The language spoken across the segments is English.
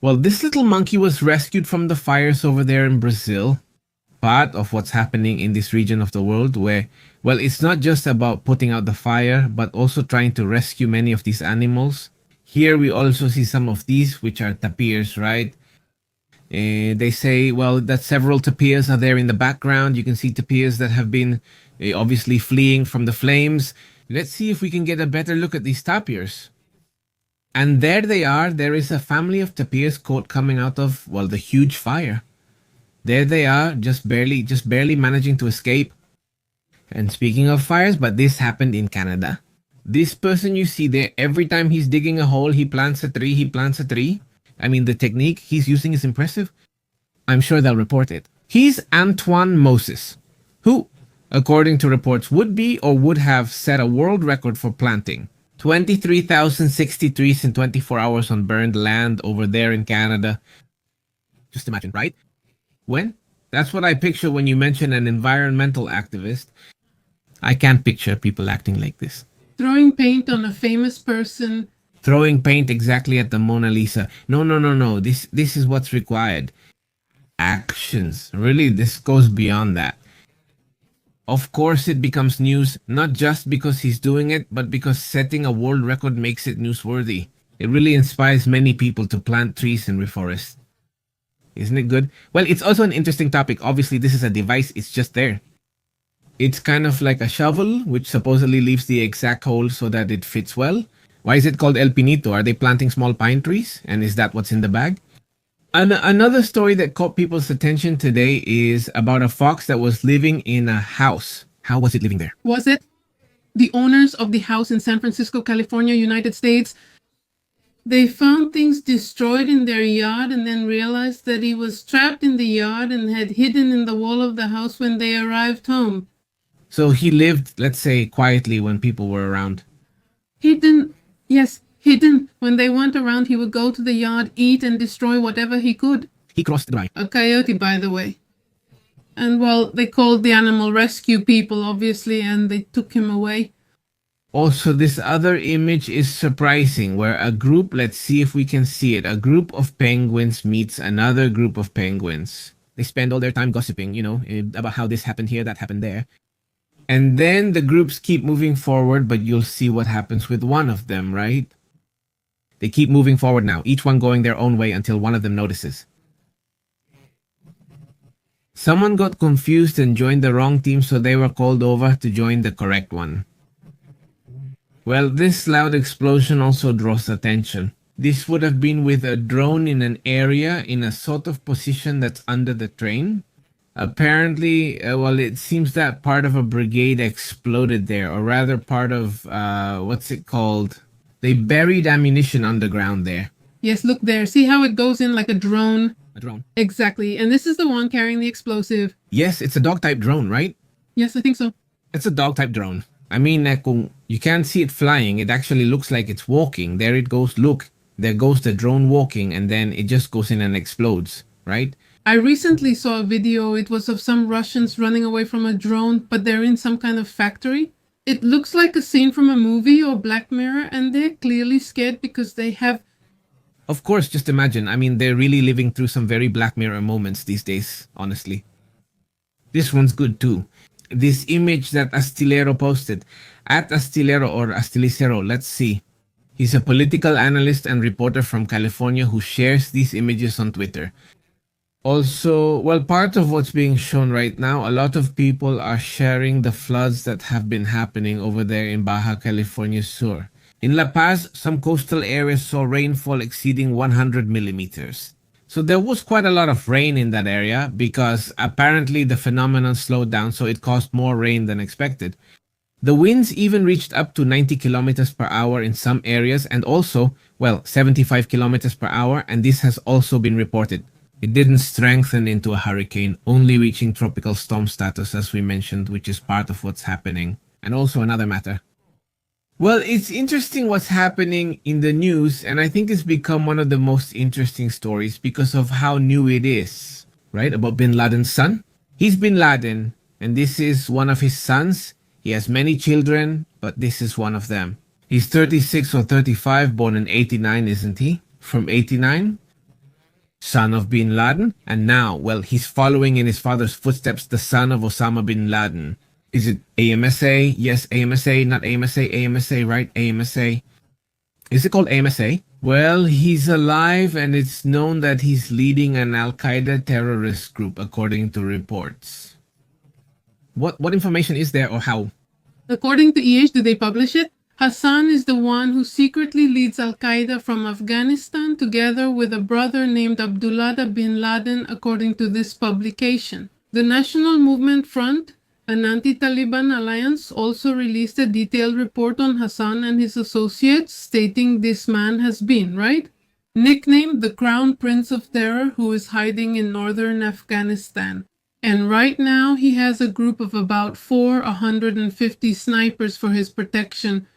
Well, this little monkey was rescued from the fires over there in Brazil. Part of what's happening in this region of the world where, well, it's not just about putting out the fire, but also trying to rescue many of these animals. Here we also see some of these, which are tapirs, right? They say, well, that several tapirs are there in the background. You can see tapirs that have been obviously fleeing from the flames. Let's see if we can get a better look at these tapirs. And there they are. There is a family of tapirs caught coming out of, well, the huge fire. There they are, just barely managing to escape. And speaking of fires, but this happened in Canada. This person you see there, every time he's digging a hole, he plants a tree. I mean, the technique he's using is impressive. I'm sure they'll report it. He's Antoine Moses, who, according to reports, would be or would have set a world record for planting 23,060 trees in 24 hours on burned land over there in Canada. Just imagine, right? When? That's what I picture when you mention an environmental activist. I can't picture people acting like this. Throwing paint on a famous person. Throwing paint exactly at the Mona Lisa. No. This is what's required. Actions. Really, this goes beyond that. Of course, it becomes news, not just because he's doing it, but because setting a world record makes it newsworthy. It really inspires many people to plant trees and reforest. Isn't it good? Well, it's also an interesting topic. Obviously, this is a device. It's just there. It's kind of like a shovel, which supposedly leaves the exact hole so that it fits well. Why is it called El Pinito? Are they planting small pine trees? And is that what's in the bag? Another story that caught people's attention today is about a fox that was living in a house. How was it living there? Was it? The owners of the house in San Francisco, California, United States, they found things destroyed in their yard and then realized that he was trapped in the yard and had hidden in the wall of the house when they arrived home. So he lived, let's say, quietly when people were around. Hidden. Yes, hidden. When they went around, he would go to the yard, eat, and destroy whatever he could. He crossed the line. A coyote, by the way. And, well, they called the animal rescue people, obviously, and they took him away. Also, this other image is surprising, where a group, let's see if we can see it, a group of penguins meets another group of penguins. They spend all their time gossiping, about how this happened here, that happened there. And then the groups keep moving forward, but you'll see what happens with one of them, right? They keep moving forward now, each one going their own way until one of them notices. Someone got confused and joined the wrong team, so they were called over to join the correct one. Well, this loud explosion also draws attention. This would have been with a drone in an area in a sort of position that's under the train. Apparently, well, it seems that part of a brigade exploded there, or rather part of, what's it called? They buried ammunition underground there. Yes, look there. See how it goes in like a drone? A drone. Exactly. And this is the one carrying the explosive. Yes, it's a dog-type drone, right? Yes, I think so. It's a dog-type drone. I mean, kung you can't see it flying, it actually looks like it's walking. There it goes. Look, there goes the drone walking, and then it just goes in and explodes, right? I recently saw a video. It was of some Russians running away from a drone, but they're in some kind of factory. It looks like a scene from a movie or Black Mirror, and they're clearly scared because they have... Of course, just imagine. I mean, they're really living through some very Black Mirror moments these days, honestly. This one's good too. This image that Astillero posted. At Astillero or Astilicero, let's see. He's a political analyst and reporter from California who shares these images on Twitter. Also, well, part of what's being shown right now, a lot of people are sharing the floods that have been happening over there in Baja California Sur. In La Paz, some coastal areas saw rainfall exceeding 100 millimeters. So there was quite a lot of rain in that area because apparently the phenomenon slowed down, so it caused more rain than expected. The winds even reached up to 90 kilometers per hour in some areas and also, well, 75 kilometers per hour, and this has also been reported. It didn't strengthen into a hurricane, only reaching tropical storm status as we mentioned, which is part of what's happening. And also another matter. Well, it's interesting what's happening in the news, and I think it's become one of the most interesting stories because of how new it is, right? About Bin Laden's son. He's Bin Laden, and this is one of his sons. He has many children, but this is one of them. He's 36 or 35, born in 89, isn't he? From 89? son of bin Laden, and now, well, he's following in his father's footsteps, the son of Osama bin Laden. Is it AMSA? Yes, AMSA, not AMSA, AMSA, right? AMSA. Is it called AMSA? Well, he's alive, and it's known that he's leading an Al Qaeda terrorist group, according to reports. What information is there, or how? According to EH, do they publish it? Hassan is the one who secretly leads Al Qaeda from Afghanistan together with a brother named Abdullah bin Laden, according to this publication. The National Movement Front, an anti-Taliban alliance, also released a detailed report on Hassan and his associates, stating this man has been, right? Nicknamed the Crown Prince of Terror, who is hiding in northern Afghanistan. And right now, he has a group of about 450 snipers for his protection.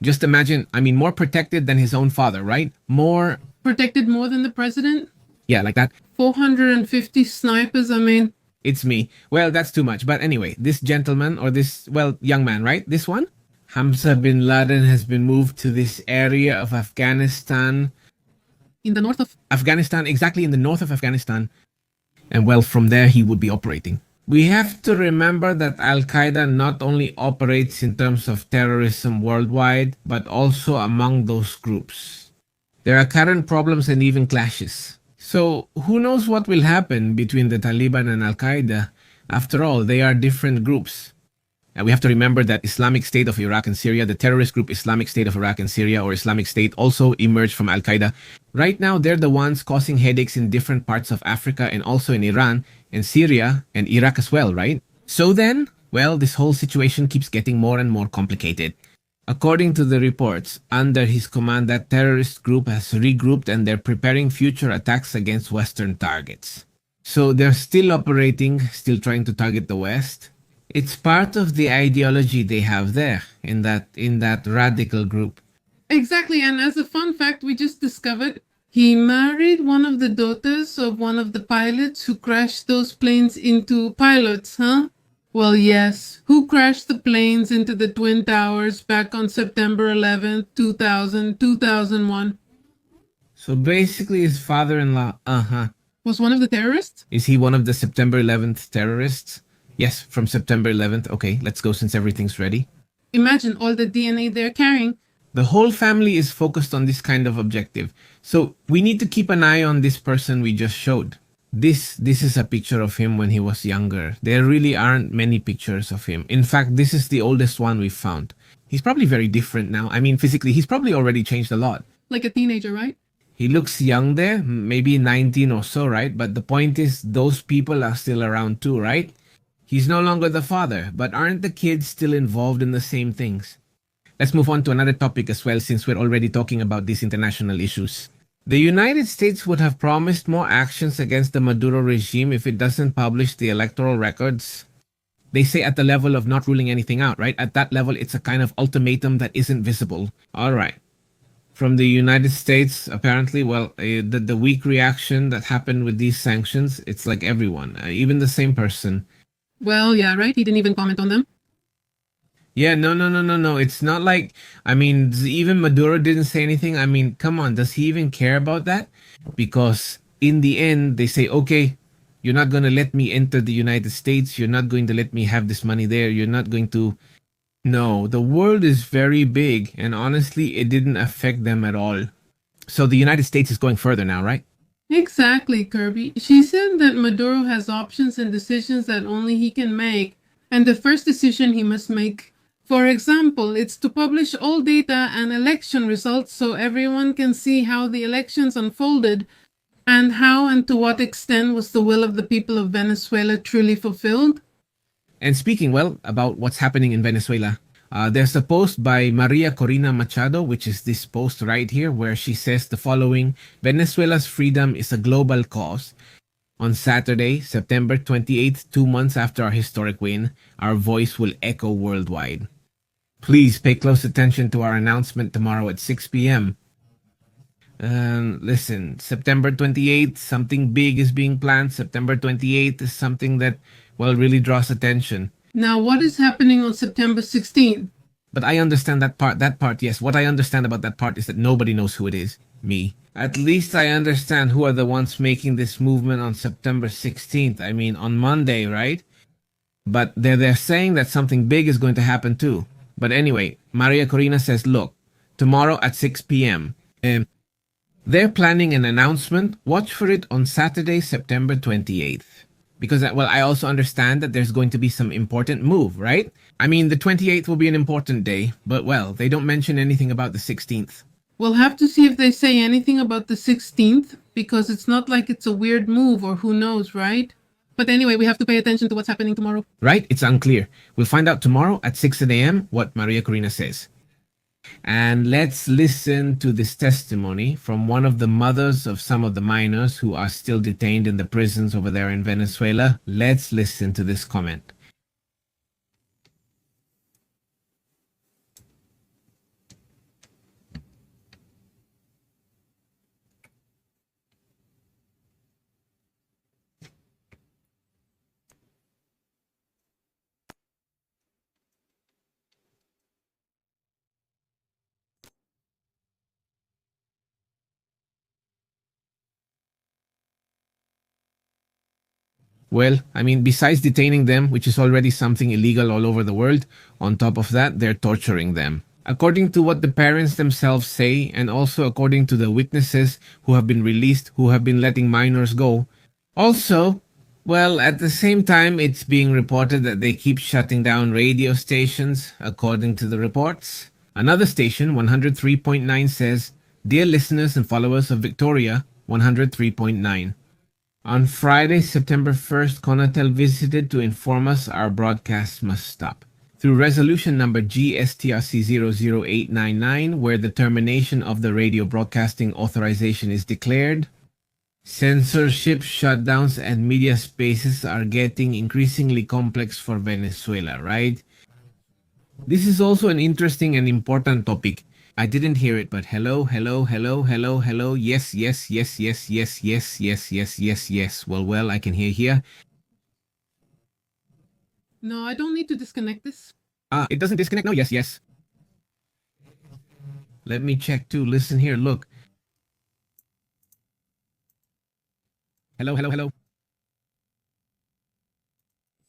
Just imagine, more protected than his own father, right? More... Protected more than the president? Yeah, like that. 450 snipers, It's me. Well, that's too much. But anyway, this gentleman, or this, well, young man, right? This one? Hamza bin Laden has been moved to this area of Afghanistan. In the north of... Afghanistan, exactly in the north of Afghanistan. And well, from there he would be operating. We have to remember that Al Qaeda not only operates in terms of terrorism worldwide, but also among those groups. There are current problems and even clashes. So who knows what will happen between the Taliban and Al Qaeda? After all, they are different groups. And we have to remember that Islamic State of Iraq and Syria, the terrorist group Islamic State of Iraq and Syria, or Islamic State, also emerged from Al Qaeda. Right now, they're the ones causing headaches in different parts of Africa and also in Iran and Syria and Iraq as well, right? So then, well, this whole situation keeps getting more and more complicated. According to the reports, under his command, that terrorist group has regrouped and they're preparing future attacks against Western targets. So they're still operating, still trying to target the West. It's part of the ideology they have there in that radical group. Exactly, and as a fun fact, we just discovered he married one of the daughters of one of the pilots who crashed those planes into pilots, huh? Well, yes. Who crashed the planes into the Twin Towers back on September 11th, 2001? So basically his father-in-law, Was one of the terrorists? Is he one of the September 11th terrorists? Yes, from September 11th. Okay, let's go since everything's ready. Imagine all the DNA they're carrying. The whole family is focused on this kind of objective. So we need to keep an eye on this person we just showed. This is a picture of him when he was younger. There really aren't many pictures of him. In fact, this is the oldest one we've found. He's probably very different now. Physically, he's probably already changed a lot. Like a teenager, right? He looks young there, maybe 19 or so, right? But the point is, those people are still around too, right? He's no longer the father, but aren't the kids still involved in the same things? Let's move on to another topic as well, since we're already talking about these international issues. The United States would have promised more actions against the Maduro regime if it doesn't publish the electoral records. They say at the level of not ruling anything out, right? At that level, it's a kind of ultimatum that isn't visible. All right. From the United States, apparently, the weak reaction that happened with these sanctions, it's like everyone, even the same person. Well, yeah, right? He didn't even comment on them. Yeah, no. It's not like, even Maduro didn't say anything. Come on, does he even care about that? Because in the end, they say, okay, you're not going to let me enter the United States. You're not going to let me have this money there. You're not going to... No, the world is very big, and honestly, it didn't affect them at all. So the United States is going further now, right? Exactly, Kirby. She said that Maduro has options and decisions that only he can make, and the first decision he must make, for example, it's to publish all data and election results so everyone can see how the elections unfolded and how and to what extent was the will of the people of Venezuela truly fulfilled. And speaking, about what's happening in Venezuela, there's a post by Maria Corina Machado, which is this post right here, where she says the following: Venezuela's freedom is a global cause. On Saturday, September 28th, 2 months after our historic win, our voice will echo worldwide. Please pay close attention to our announcement tomorrow at 6 p.m. Listen, September 28th, something big is being planned. September 28th is something that, really draws attention. Now, what is happening on September 16th? But I understand that part. That part, yes. What I understand about that part is that nobody knows who it is. me. At least I understand who are the ones making this movement on September 16th. I mean, on Monday, right? But they're saying that something big is going to happen too. But anyway, Maria Corina says, look, tomorrow at 6 p.m. They're planning an announcement. Watch for it on Saturday, September 28th. Because, well, I also understand that there's going to be some important move, right? I mean, the 28th will be an important day, but, well, they don't mention anything about the 16th. We'll have to see if they say anything about the 16th, because it's not like it's a weird move or who knows, right? But anyway, we have to pay attention to what's happening tomorrow. Right? It's unclear. We'll find out tomorrow at 6 a.m. what Maria Corina says. And let's listen to this testimony from one of the mothers of some of the minors who are still detained in the prisons over there in Venezuela. Let's listen to this comment. Well, I mean, besides detaining them, which is already something illegal all over the world, on top of that, they're torturing them. According to what the parents themselves say, and also according to the witnesses who have been released, who have been letting minors go. Also, well, at the same time, it's being reported that they keep shutting down radio stations, according to the reports. Another station, 103.9, says, Dear listeners and followers of Victoria, 103.9. On Friday, September 1st, Conatel visited to inform us our broadcast must stop. Through resolution number GSTRC 00899, where the termination of the radio broadcasting authorization is declared, censorship, shutdowns, and media spaces are getting increasingly complex for Venezuela, right? This is also an interesting and important topic. I didn't hear it, but hello, hello, hello, hello, hello. Yes, yes, yes, yes, yes, yes, yes, yes, yes, yes. Well, I can hear here. No, I don't need to disconnect this. It doesn't disconnect. No, yes, yes. Let me check too. Listen here. Look. Hello, hello, hello.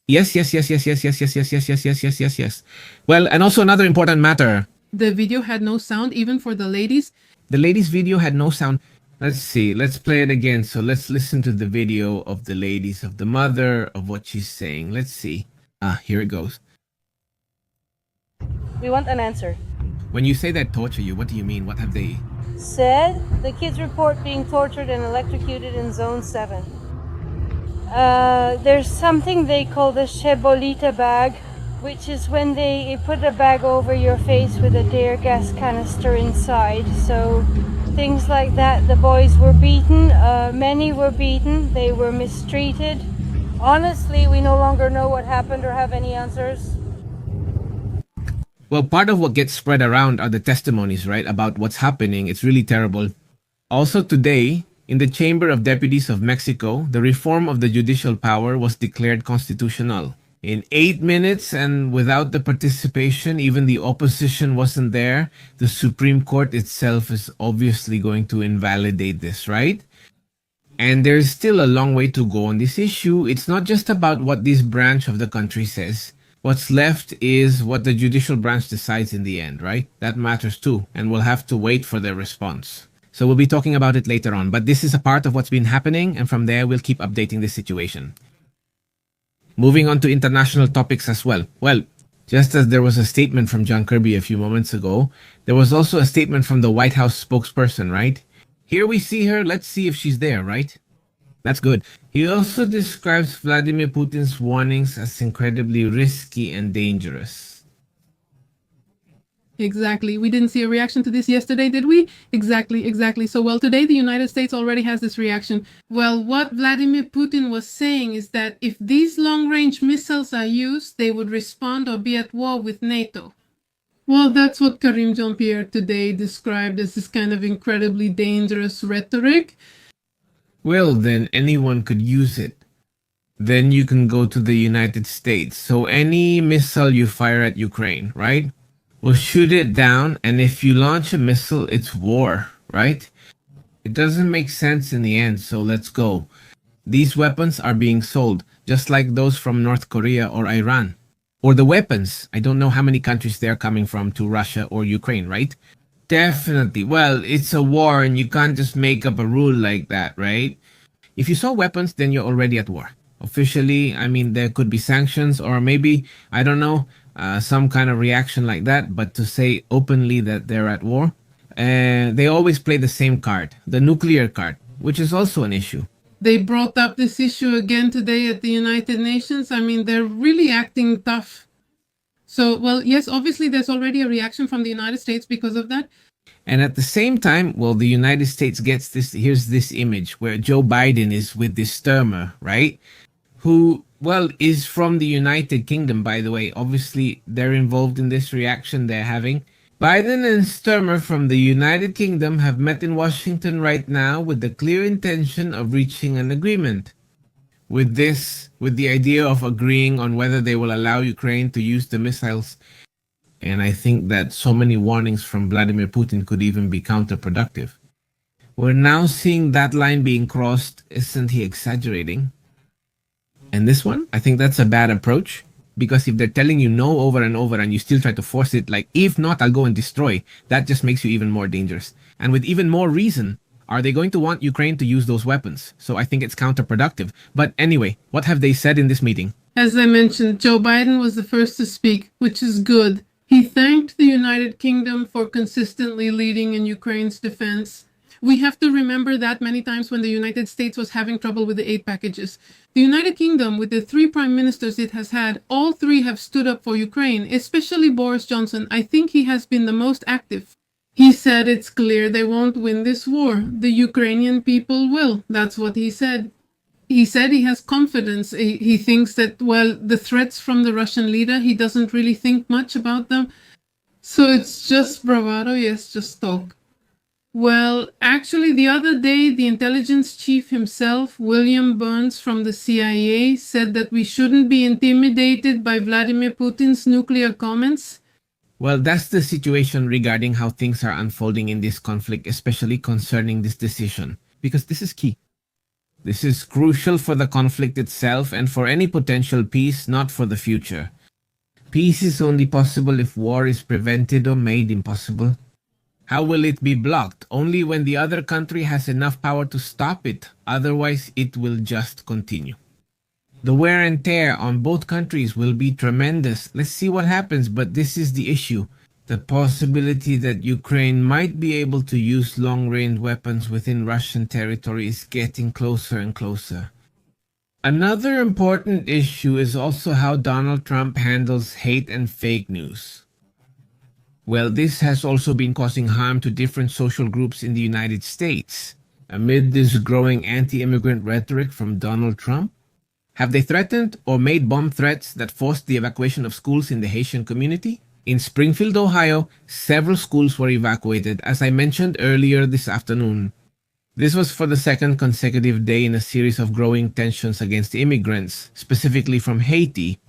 Yes, yes, yes, yes, yes, yes, yes, yes, yes, yes, yes, yes, yes, yes. Well, and also another important matter. The video had no sound, even for the ladies. The ladies' video had no sound. Let's see. Let's play it again. So let's listen to the video of the ladies, of the mother, of what she's saying. Let's see. Here it goes. We want an answer. When you say that torture you, what do you mean? What have they? Said the kids report being tortured and electrocuted in Zone 7. There's something they call the Chebolita bag, which is when they put a bag over your face with a tear gas canister inside. So things like that. The boys were beaten. Many were beaten. They were mistreated. Honestly, we no longer know what happened or have any answers. Well, part of what gets spread around are the testimonies, right, about what's happening. It's really terrible. Also today, in the Chamber of Deputies of Mexico, the reform of the judicial power was declared constitutional. In 8 minutes and without the participation, even the opposition wasn't there. The Supreme Court itself is obviously going to invalidate this, right? And there's still a long way to go on this issue. It's not just about what this branch of the country says. What's left is what the judicial branch decides in the end, right? That matters too, and we'll have to wait for their response. So we'll be talking about it later on, but this is a part of what's been happening, and from there we'll keep updating the situation. Moving on to international topics as well. Well, just as there was a statement from John Kirby a few moments ago, there was also a statement from the White House spokesperson, right? Here we see her. Let's see if she's there, right? That's good. He also describes Vladimir Putin's warnings as incredibly risky and dangerous. Exactly. We didn't see a reaction to this yesterday, did we? Exactly. So, well, today the United States already has this reaction. Well, what Vladimir Putin was saying is that if these long-range missiles are used, they would respond or be at war with NATO. Well, that's what Karim Jean-Pierre today described as this kind of incredibly dangerous rhetoric. Well, then anyone could use it. Then you can go to the United States. So any missile you fire at Ukraine, right? We'll shoot it down, and if you launch a missile, it's war, right? It doesn't make sense in the end, so let's go. These weapons are being sold, just like those from North Korea or Iran. Or the weapons. I don't know how many countries they're coming from to Russia or Ukraine, right? Definitely. Well, it's a war and you can't just make up a rule like that, right? If you sell weapons, then you're already at war. Officially, I mean, there could be sanctions or maybe, I don't know, some kind of reaction like that. But to say openly that they're at war, they always play the same card, the nuclear card, which is also an issue. They brought up this issue again today at the United Nations. I mean, they're really acting tough. So, well, yes, obviously there's already a reaction from the United States because of that. And at the same time, well, the United States gets this. Here's this image where Joe Biden is with this Sturmer, right? Who, well, is from the United Kingdom, by the way. Obviously, they're involved in this reaction they're having. Biden and Sturmer from the United Kingdom have met in Washington right now with the clear intention of reaching an agreement. With the idea of agreeing on whether they will allow Ukraine to use the missiles. And I think that so many warnings from Vladimir Putin could even be counterproductive. We're now seeing that line being crossed. Isn't he exaggerating? And this one, I think that's a bad approach. Because if they're telling you no over and over and you still try to force it, like, if not, I'll go and destroy, that just makes you even more dangerous. And with even more reason, are they going to want Ukraine to use those weapons? So I think it's counterproductive. But anyway, what have they said in this meeting? As I mentioned, Joe Biden was the first to speak, which is good. He thanked the United Kingdom for consistently leading in Ukraine's defense. We have to remember that many times when the United States was having trouble with the aid packages. The United Kingdom, with the 3 prime ministers it has had, all 3 have stood up for Ukraine, especially Boris Johnson. I think he has been the most active. He said it's clear they won't win this war. The Ukrainian people will. That's what he said. He said he has confidence. He thinks that, well, the threats from the Russian leader, he doesn't really think much about them. So it's just bravado, yes, just talk. Well, actually, the other day, the intelligence chief himself, William Burns from the CIA, said that we shouldn't be intimidated by Vladimir Putin's nuclear comments. Well, that's the situation regarding how things are unfolding in this conflict, especially concerning this decision, because this is key. This is crucial for the conflict itself and for any potential peace, not for the future. Peace is only possible if war is prevented or made impossible. How will it be blocked? Only when the other country has enough power to stop it. Otherwise, it will just continue. The wear and tear on both countries will be tremendous. Let's see what happens, but this is the issue. The possibility that Ukraine might be able to use long-range weapons within Russian territory is getting closer and closer. Another important issue is also how Donald Trump handles hate and fake news. Well, this has also been causing harm to different social groups in the United States. Amid this growing anti-immigrant rhetoric from Donald Trump, have they threatened or made bomb threats that forced the evacuation of schools in the Haitian community? In Springfield, Ohio, several schools were evacuated, as I mentioned earlier this afternoon. This was for the second consecutive day in a series of growing tensions against immigrants, specifically from Haiti.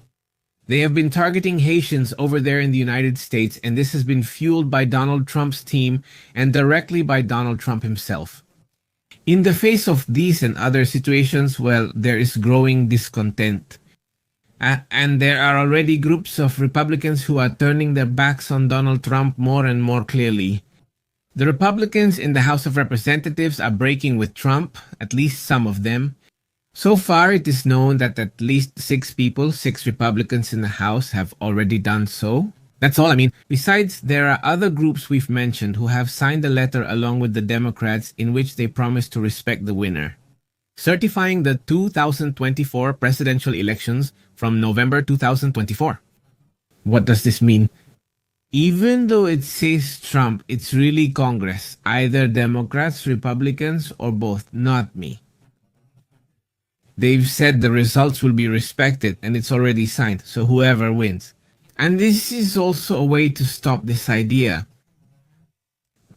They have been targeting Haitians over there in the United States, and this has been fueled by Donald Trump's team and directly by Donald Trump himself. In the face of these and other situations, well, there is growing discontent. And there are already groups of Republicans who are turning their backs on Donald Trump more and more clearly. The Republicans in the House of Representatives are breaking with Trump, at least some of them. So far, it is known that at least 6 Republicans in the House have already done so. That's all. I mean, besides, there are other groups we've mentioned who have signed a letter along with the Democrats in which they promise to respect the winner, certifying the 2024 presidential elections from November 2024. What does this mean? Even though it says Trump, it's really Congress, either Democrats, Republicans, or both, not me. They've said the results will be respected and it's already signed, so whoever wins. And this is also a way to stop this idea.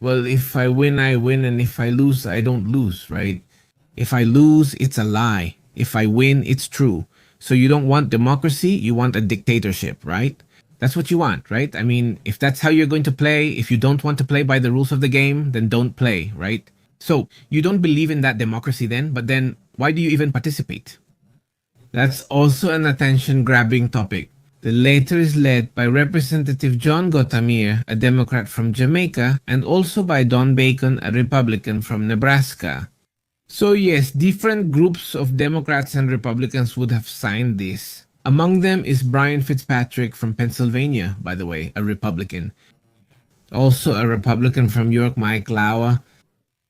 Well, if I win, I win, and if I lose, I don't lose, right? If I lose, it's a lie. If I win, it's true. So you don't want democracy, you want a dictatorship, right? That's what you want, right? I mean, if that's how you're going to play, if you don't want to play by the rules of the game, then don't play, right? So you don't believe in that democracy then, but then why do you even participate? That's also an attention-grabbing topic. The latter is led by Representative John Gotamir, a Democrat from Jamaica, and also by Don Bacon, a Republican from Nebraska. So yes, different groups of Democrats and Republicans would have signed this. Among them is Brian Fitzpatrick from Pennsylvania, by the way, a Republican. Also a Republican from York, Mike Lawa.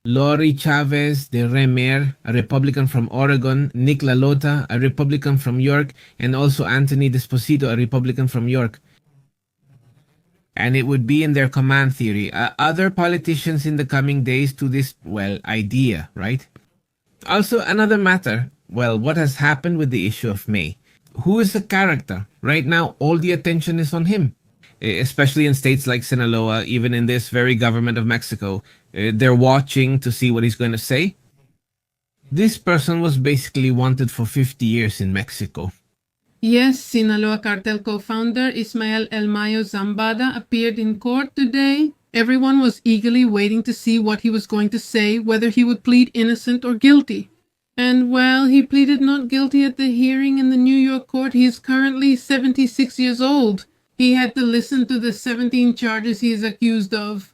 Lori Chavez de Remer, a Republican from Oregon, Nick LaLota, a Republican from York, and also Anthony Desposito, a Republican from York. And it would be in their command theory. Other politicians in the coming days to this, idea, right? Also, another matter, what has happened with the issue of May? Who is the character? Right now, all the attention is on him. Especially in states like Sinaloa, even in this very government of Mexico, they're watching to see what he's going to say. This person was basically wanted for 50 years in Mexico. Yes, Sinaloa cartel co-founder Ismael El Mayo Zambada appeared in court today. Everyone was eagerly waiting to see what he was going to say, whether he would plead innocent or guilty. And while he pleaded not guilty at the hearing in the New York court, he is currently 76 years old. He had to listen to the 17 charges he is accused of.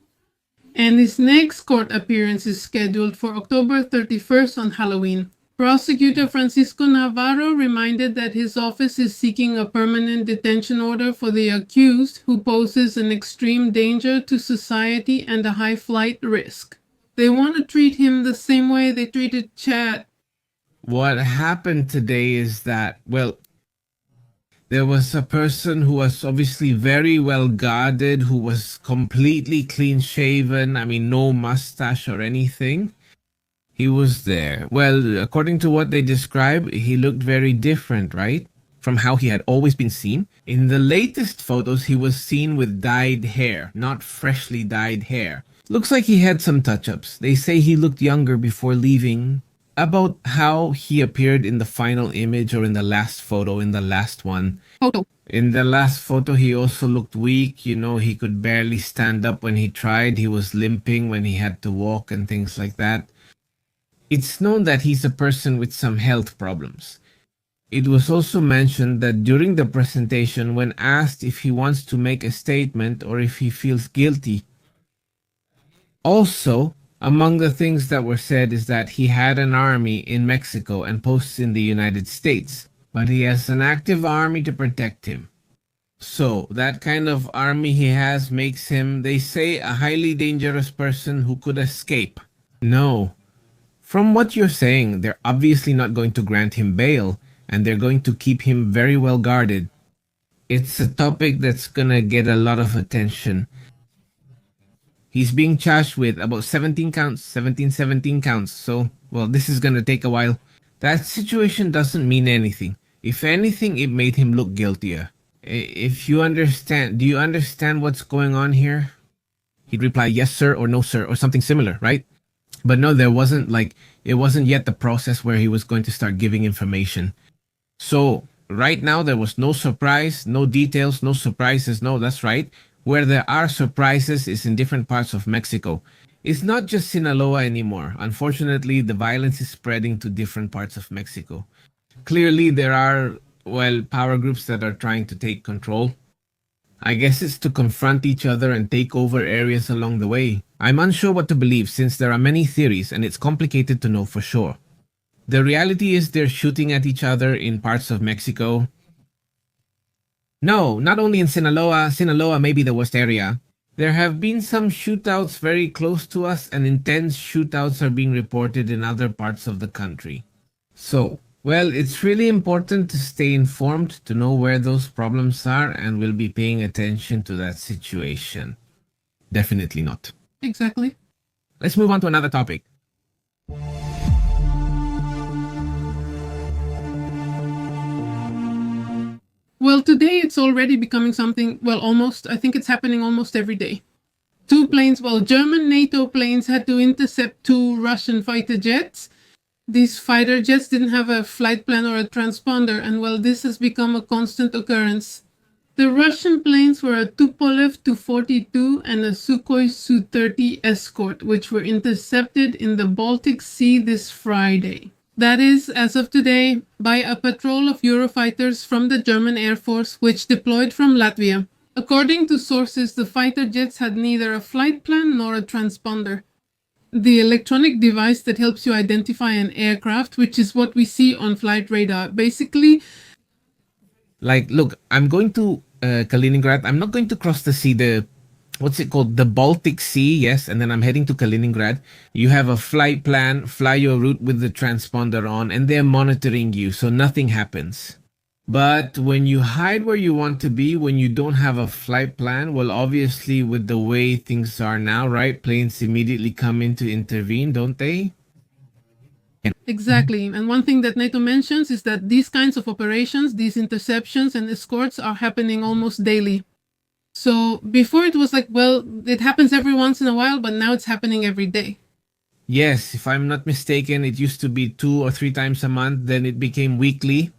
And his next court appearance is scheduled for October 31st on Halloween. Prosecutor Francisco Navarro reminded that his office is seeking a permanent detention order for the accused, who poses an extreme danger to society and a high flight risk. They want to treat him the same way they treated Chad. What happened today is that, there was a person who was obviously very well guarded, who was completely clean shaven. I mean, no mustache or anything. He was there. Well, according to what they describe, he looked very different, right? From how he had always been seen. In the latest photos, he was seen with dyed hair, not freshly dyed hair. Looks like he had some touch-ups. They say he looked younger before leaving. About how he appeared in the final image or in the last photo, in the last one. In the last photo, he also looked weak. He could barely stand up when he tried. He was limping when he had to walk and things like that. It's known that he's a person with some health problems. It was also mentioned that during the presentation, when asked if he wants to make a statement or if he feels guilty, also, among the things that were said is that he had an army in Mexico and posts in the United States, but he has an active army to protect him. So, that kind of army he has makes him, they say, a highly dangerous person who could escape. No. From what you're saying, they're obviously not going to grant him bail, and they're going to keep him very well guarded. It's a topic that's gonna get a lot of attention. He's being charged with about 17 counts, 17 counts. So, this is gonna take a while. That situation doesn't mean anything. If anything, it made him look guiltier. If you understand, do you understand what's going on here? He'd reply, yes, sir, or no, sir, or something similar, right? But no, it wasn't yet the process where he was going to start giving information. So, right now, there was no surprise, no details, no surprises. No, that's right. Where there are surprises is in different parts of Mexico. It's not just Sinaloa anymore. Unfortunately, the violence is spreading to different parts of Mexico. Clearly, there are, power groups that are trying to take control. I guess it's to confront each other and take over areas along the way. I'm unsure what to believe since there are many theories and it's complicated to know for sure. The reality is they're shooting at each other in parts of Mexico. No, not only in Sinaloa. Sinaloa may be the worst area. There have been some shootouts very close to us, and intense shootouts are being reported in other parts of the country. So, it's really important to stay informed to know where those problems are, and we'll be paying attention to that situation. Definitely not. Exactly. Let's move on to another topic. Well, today it's already becoming something, I think it's happening almost every day. Two planes, German NATO planes had to intercept two Russian fighter jets. These fighter jets didn't have a flight plan or a transponder, and this has become a constant occurrence. The Russian planes were a Tupolev Tu-42 and a Sukhoi Su-30 Escort, which were intercepted in the Baltic Sea this Friday. That is, as of today, by a patrol of Eurofighters from the German Air Force, which deployed from Latvia. According to sources, the fighter jets had neither a flight plan nor a transponder, the electronic device that helps you identify an aircraft, which is what we see on flight radar. Basically, Like, look, I'm going to Kaliningrad. I'm not going to cross the sea, what's it called? The Baltic Sea, yes. And then I'm heading to Kaliningrad. You have a flight plan, fly your route with the transponder on, and they're monitoring you, so nothing happens. But when you hide where you want to be, when you don't have a flight plan, well, obviously, with the way things are now, right? Planes immediately come in to intervene, don't they? exactly. And one thing that NATO mentions is that these kinds of operations, these interceptions and escorts, are happening almost daily. So before it was like, well, it happens every once in a while, but now it's happening every day. Yes, if I'm not mistaken, it used to be 2 or 3 times a month, then it became weekly,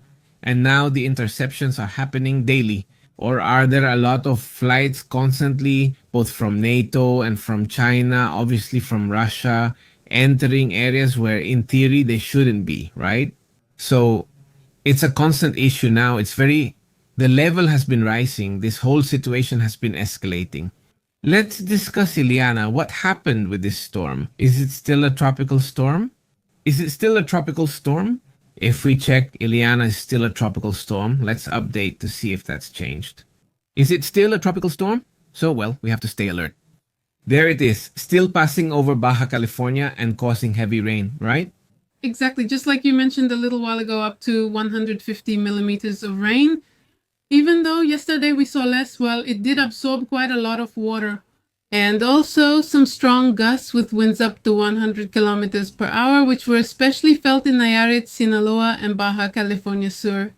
and now the interceptions are happening daily. Or are there a lot of flights constantly, both from NATO and from China, obviously from Russia, entering areas where in theory they shouldn't be, right? So it's a constant issue now. The level has been rising. This whole situation has been escalating. Let's discuss, Ileana. What happened with this storm? Is it still a tropical storm? Is it still a tropical storm? If we check, Ileana is still a tropical storm. Let's update to see if that's changed. Is it still a tropical storm? So, well, we have to stay alert. There it is, still passing over Baja California and causing heavy rain, right? Exactly. Just like you mentioned a little while ago, up to 150 millimeters of rain. Even though yesterday we saw less, well, it did absorb quite a lot of water. And also some strong gusts with winds up to 100 kilometers per hour, which were especially felt in Nayarit, Sinaloa, and Baja California Sur.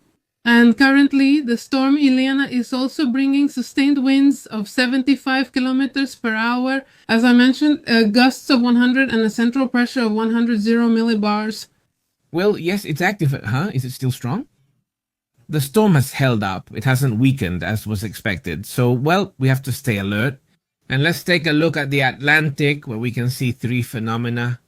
And currently, the storm Ileana is also bringing sustained winds of 75 kilometers per hour. As I mentioned, gusts of 100 and a central pressure of 100 millibars. Well, yes, it's active, huh? Is it still strong? The storm has held up. It hasn't weakened as was expected. So, well, we have to stay alert. And let's take a look at the Atlantic, where we can see 3 phenomena.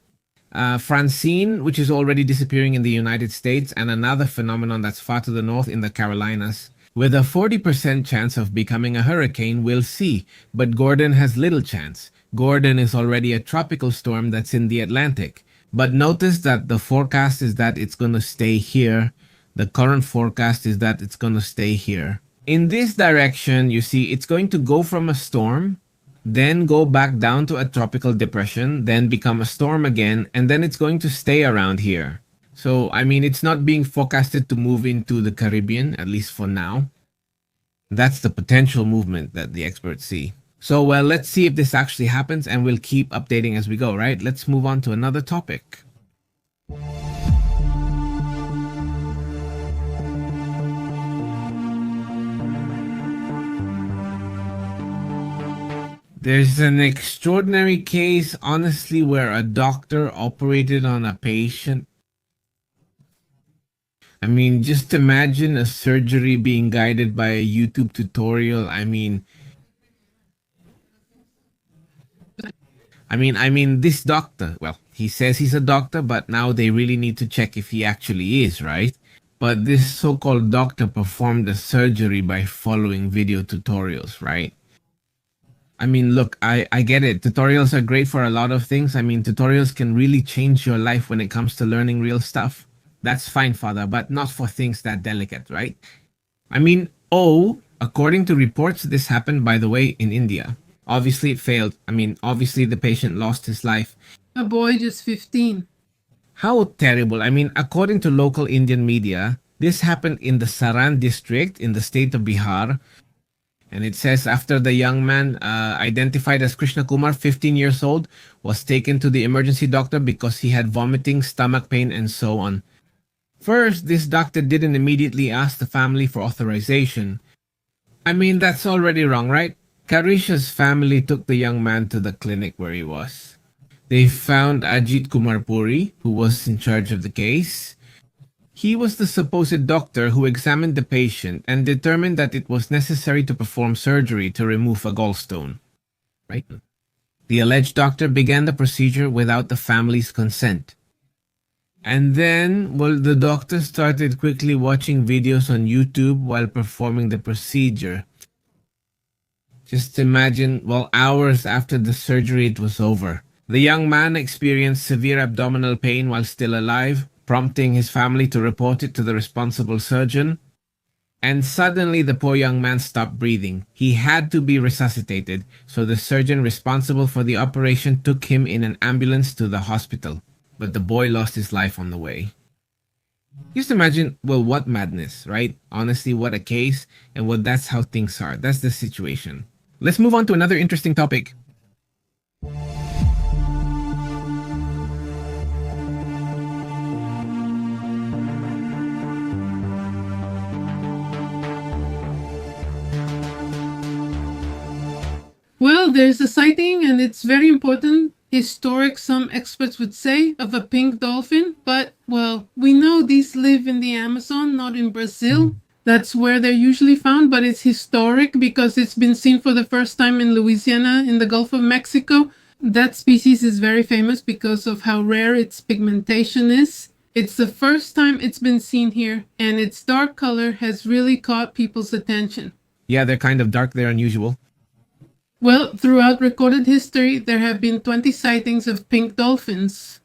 Francine, which is already disappearing in the United States, and another phenomenon that's far to the north in the Carolinas. With a 40% chance of becoming a hurricane, we'll see. But Gordon has little chance. Gordon is already a tropical storm that's in the Atlantic. But notice that the forecast is that it's going to stay here. The current forecast is that it's going to stay here. In this direction, you see, it's going to go from a storm, then go back down to a tropical depression, then become a storm again, and then it's going to stay around here. So, I mean, it's not being forecasted to move into the Caribbean, at least for now. That's the potential movement that the experts see. So, well, let's see if this actually happens, and we'll keep updating as we go, right? Let's move on to another topic. There's an extraordinary case, honestly, where a doctor operated on a patient. I mean, just imagine a surgery being guided by a YouTube tutorial. I mean, this doctor, well, he says he's a doctor, but now they really need to check if he actually is, right? But this so-called doctor performed a surgery by following video tutorials, right? I mean, look, I get it. Tutorials are great for a lot of things. I mean, tutorials can really change your life when it comes to learning real stuff. That's fine, Father, but not for things that delicate, right? I mean, according to reports, this happened, by the way, in India. Obviously, it failed. I mean, obviously, the patient lost his life. A boy just 15. How terrible. I mean, according to local Indian media, this happened in the Saran district in the state of Bihar. And it says after the young man, identified as Krishna Kumar, 15 years old, was taken to the emergency doctor because he had vomiting, stomach pain, and so on. First, this doctor didn't immediately ask the family for authorization. I mean, that's already wrong, right? Karisha's family took the young man to the clinic where he was. They found Ajit Kumar Puri, who was in charge of the case. He was the supposed doctor who examined the patient and determined that it was necessary to perform surgery to remove a gallstone. Right? The alleged doctor began the procedure without the family's consent. And then, well, the doctor started quickly watching videos on YouTube while performing the procedure. Just imagine, well, hours after the surgery, it was over. The young man experienced severe abdominal pain while still alive, prompting his family to report it to the responsible surgeon. And suddenly, the poor young man stopped breathing. He had to be resuscitated, so the surgeon responsible for the operation took him in an ambulance to the hospital. But the boy lost his life on the way. Just imagine, well, what madness, right? Honestly, what a case, and well, that's how things are. That's the situation. Let's move on to another interesting topic. Well, there's a sighting, and it's very important, historic, some experts would say, of a pink dolphin. But, well, we know these live in the Amazon, not in Brazil. That's where they're usually found, but it's historic because it's been seen for the first time in Louisiana in the Gulf of Mexico. That species is very famous because of how rare its pigmentation is. It's the first time it's been seen here, and its dark color has really caught people's attention. Yeah, they're kind of dark, they're unusual. Well, throughout recorded history, there have been 20 sightings of pink dolphins.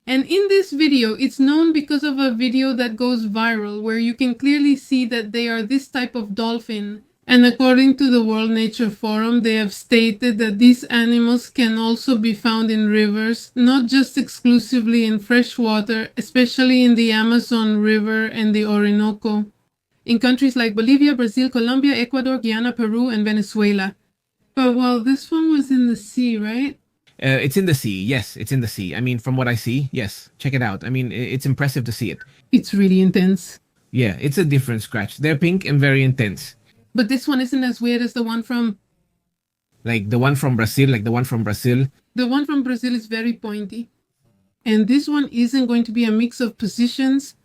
And in this video, it's known because of a video that goes viral where you can clearly see that they are this type of dolphin. And according to the World Nature Forum, they have stated that these animals can also be found in rivers, not just exclusively in fresh water, especially in the Amazon River and the Orinoco, in countries like Bolivia, Brazil, Colombia, Ecuador, Guyana, Peru, and Venezuela. But well, this one was in the sea, right? It's in the sea. Yes, it's in the sea. I mean, from what I see, yes. Check it out. I mean, it's impressive to see it. It's really intense. Yeah, it's a different scratch. They're pink and very intense. But this one isn't as weird as the one from... Like the one from Brazil, The one from Brazil is very pointy. And this one isn't going to be a mix of positions.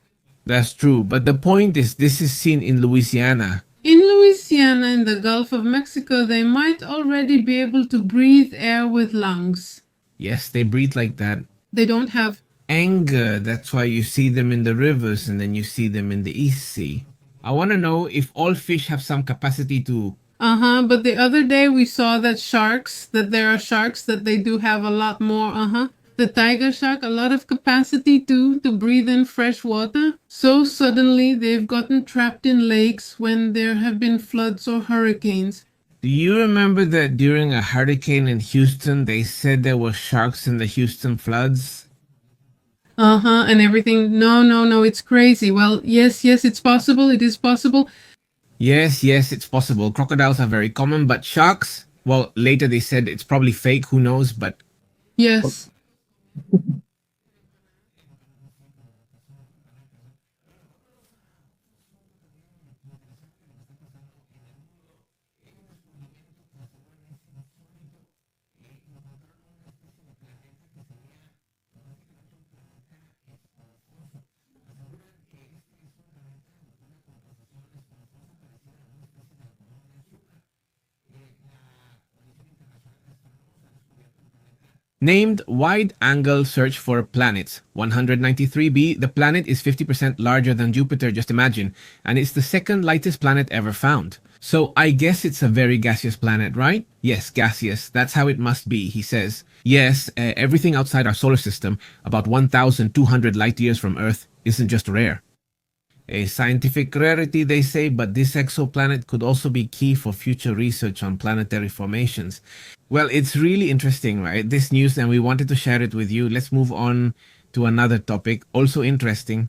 That's true. But the point is, this is seen in Louisiana. In Louisiana, in the Gulf of Mexico, they might already be able to breathe air with lungs. Yes, they breathe like that. They don't have anger. That's why you see them in the rivers and then you see them in the East Sea. I want to know if all fish have some capacity to... But the other day we saw that there are sharks that they do have a lot more, The tiger shark, a lot of capacity to breathe in fresh water. So suddenly they've gotten trapped in lakes when there have been floods or hurricanes. Do you remember that during a hurricane in Houston, they said there were sharks in the Houston floods? And everything. No, it's crazy. Well, yes, it's possible. It is possible. Yes, it's possible. Crocodiles are very common, but sharks? Well, later they said it's probably fake, who knows, but... Yes. Named Wide Angle Search for Planets 193b, the planet is 50% larger than Jupiter, just imagine, and it's the second lightest planet ever found. So I guess it's a very gaseous planet, right? Yes, gaseous. That's how it must be, he says. Yes, everything outside our solar system, about 1,200 light years from Earth, isn't just rare. A scientific rarity, they say, but this exoplanet could also be key for future research on planetary formations. Well, it's really interesting, right? This news, and we wanted to share it with you. Let's move on to another topic, also interesting.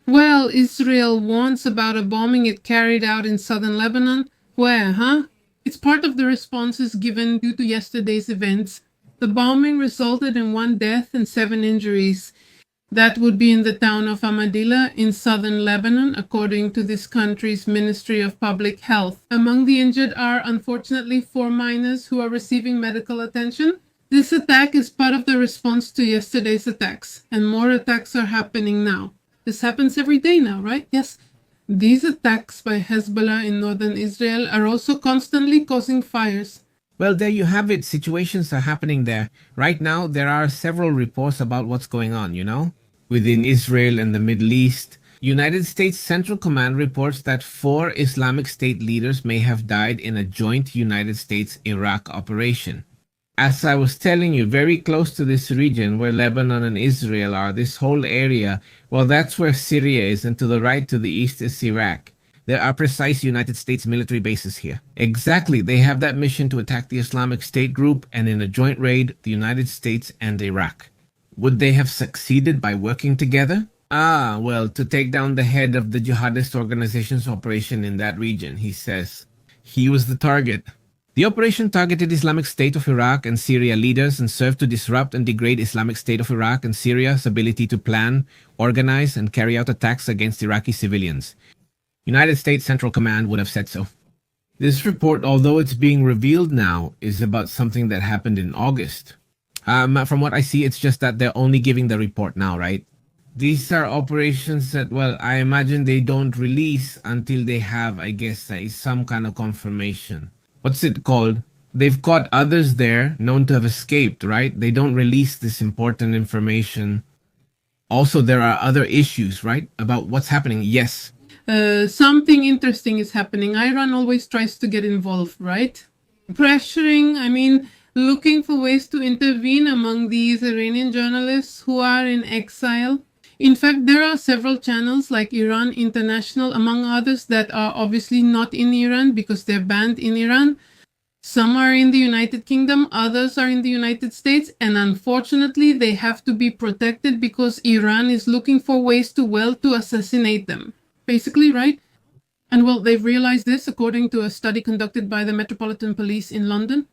Well, Israel warns about a bombing it carried out in southern Lebanon. Where, It's part of the responses given due to yesterday's events. The bombing resulted in 1 death and 7 injuries. That would be in the town of Amadilla in southern Lebanon, according to this country's Ministry of Public Health. Among the injured are unfortunately 4 minors who are receiving medical attention. This attack is part of the response to yesterday's attacks, and more attacks are happening now. This happens every day now, right? Yes. These attacks by Hezbollah in northern Israel are also constantly causing fires. Well, there you have it. Situations are happening there. Right now, there are several reports about what's going on, within Israel and the Middle East. United States Central Command reports that 4 Islamic State leaders may have died in a joint United States-Iraq operation. As I was telling you, very close to this region where Lebanon and Israel are, this whole area, well, that's where Syria is, and to the right, to the east is Iraq. There are precise United States military bases here. Exactly, they have that mission to attack the Islamic State group, and in a joint raid, the United States and Iraq. Would they have succeeded by working together? Well, to take down the head of the jihadist organization's operation in that region, he says. He was the target. The operation targeted Islamic State of Iraq and Syria leaders and served to disrupt and degrade Islamic State of Iraq and Syria's ability to plan, organize, and carry out attacks against Iraqi civilians. United States Central Command would have said so. This report, although it's being revealed now, is about something that happened in August. From what I see, it's just that they're only giving the report now, right? These are operations that, well, I imagine they don't release until they have, I guess, some kind of confirmation. What's it called? They've caught others there known to have escaped, right? They don't release this important information. Also, there are other issues, right? About what's happening. Yes. Something interesting is happening. Iran always tries to get involved, right? Pressuring, looking for ways to intervene among these Iranian journalists who are in exile. In fact, there are several channels like Iran International, among others, that are obviously not in Iran because they're banned in Iran. Some are in the United Kingdom, others are in the United States, and unfortunately, they have to be protected because Iran is looking for ways to assassinate them. Basically, right? And well, they've realized this according to a study conducted by the Metropolitan Police in London.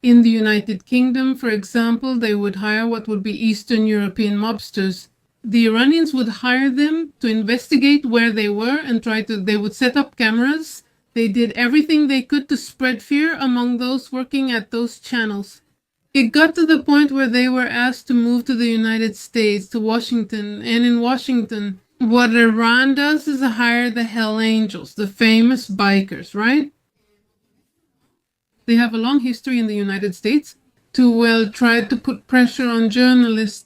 In the United Kingdom, for example, they would hire what would be Eastern European mobsters. The Iranians would hire them to investigate where they were and they would set up cameras. They did everything they could to spread fear among those working at those channels. It got to the point where they were asked to move to the United States, to Washington, and in Washington, what Iran does is hire the Hell Angels, the famous bikers, right? They have a long history in the United States to, try to put pressure on journalists.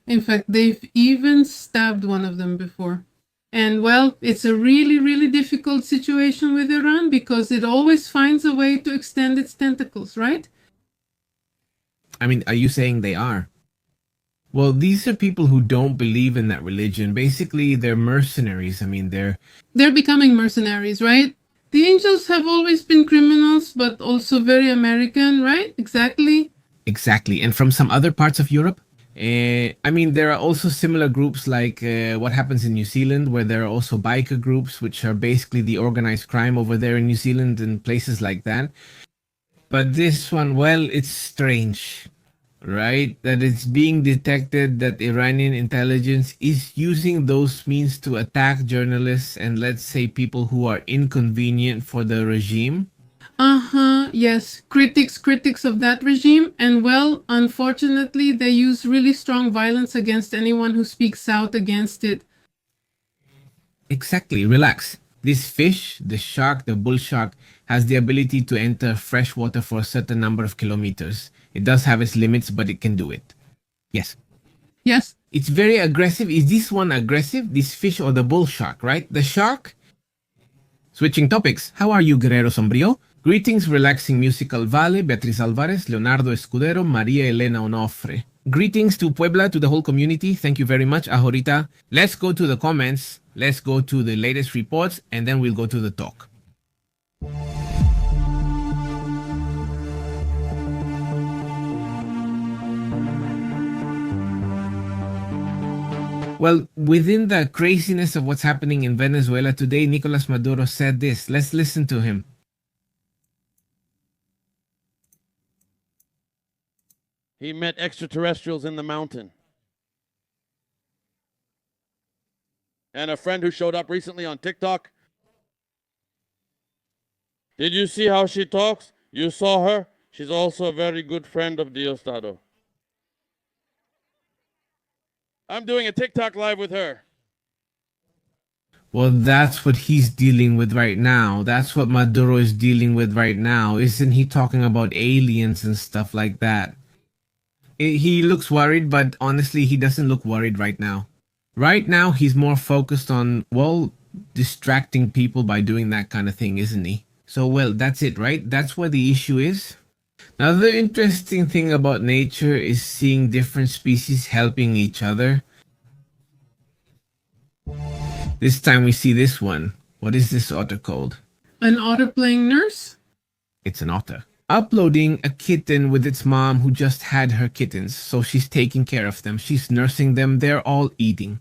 In fact, they've even stabbed one of them before. And well, it's a really, really difficult situation with Iran because it always finds a way to extend its tentacles, right? Are you saying they are? Well, these are people who don't believe in that religion. Basically, they're mercenaries. They're becoming mercenaries, right? The angels have always been criminals, but also very American, right? Exactly. Exactly. And from some other parts of Europe? There are also similar groups like what happens in New Zealand, where there are also biker groups, which are basically the organized crime over there in New Zealand and places like that. But this one, well, it's strange, right? That it's being detected that Iranian intelligence is using those means to attack journalists and, let's say, people who are inconvenient for the regime. Yes, critics of that regime, and well, unfortunately, they use really strong violence against anyone who speaks out against it. Exactly, relax. This fish, the shark, the bull shark, has the ability to enter fresh water for a certain number of kilometers. It does have its limits, but it can do it. Yes. Yes. It's very aggressive. Is this one aggressive? This fish or the bull shark, right? The shark? Switching topics. How are you, Guerrero Sombrío? Greetings, relaxing musical valley, Beatriz Alvarez, Leonardo Escudero, Maria Elena Onofre. Greetings to Puebla, to the whole community. Thank you very much, Ahorita. Let's go to the comments. Let's go to the latest reports, and then we'll go to the talk. Well, within the craziness of what's happening in Venezuela today, Nicolas Maduro said this. Let's listen to him. He met extraterrestrials in the mountain. and a friend who showed up recently on TikTok. Did you see how she talks? You saw her? She's also a very good friend of Diosdado. I'm doing a TikTok live with her. Well, that's what he's dealing with right now. That's what Maduro is dealing with right now. Isn't he talking about aliens and stuff like that? He looks worried, but honestly, he doesn't look worried right now. Right now, he's more focused on, well, distracting people by doing that kind of thing, isn't he? So, well, that's it, right? That's where the issue is. Another interesting thing about nature is seeing different species helping each other. This time we see this one. What is this otter called? An otter playing nurse? It's an otter. Uploading a kitten with its mom who just had her kittens. So she's taking care of them. She's nursing them. They're all eating.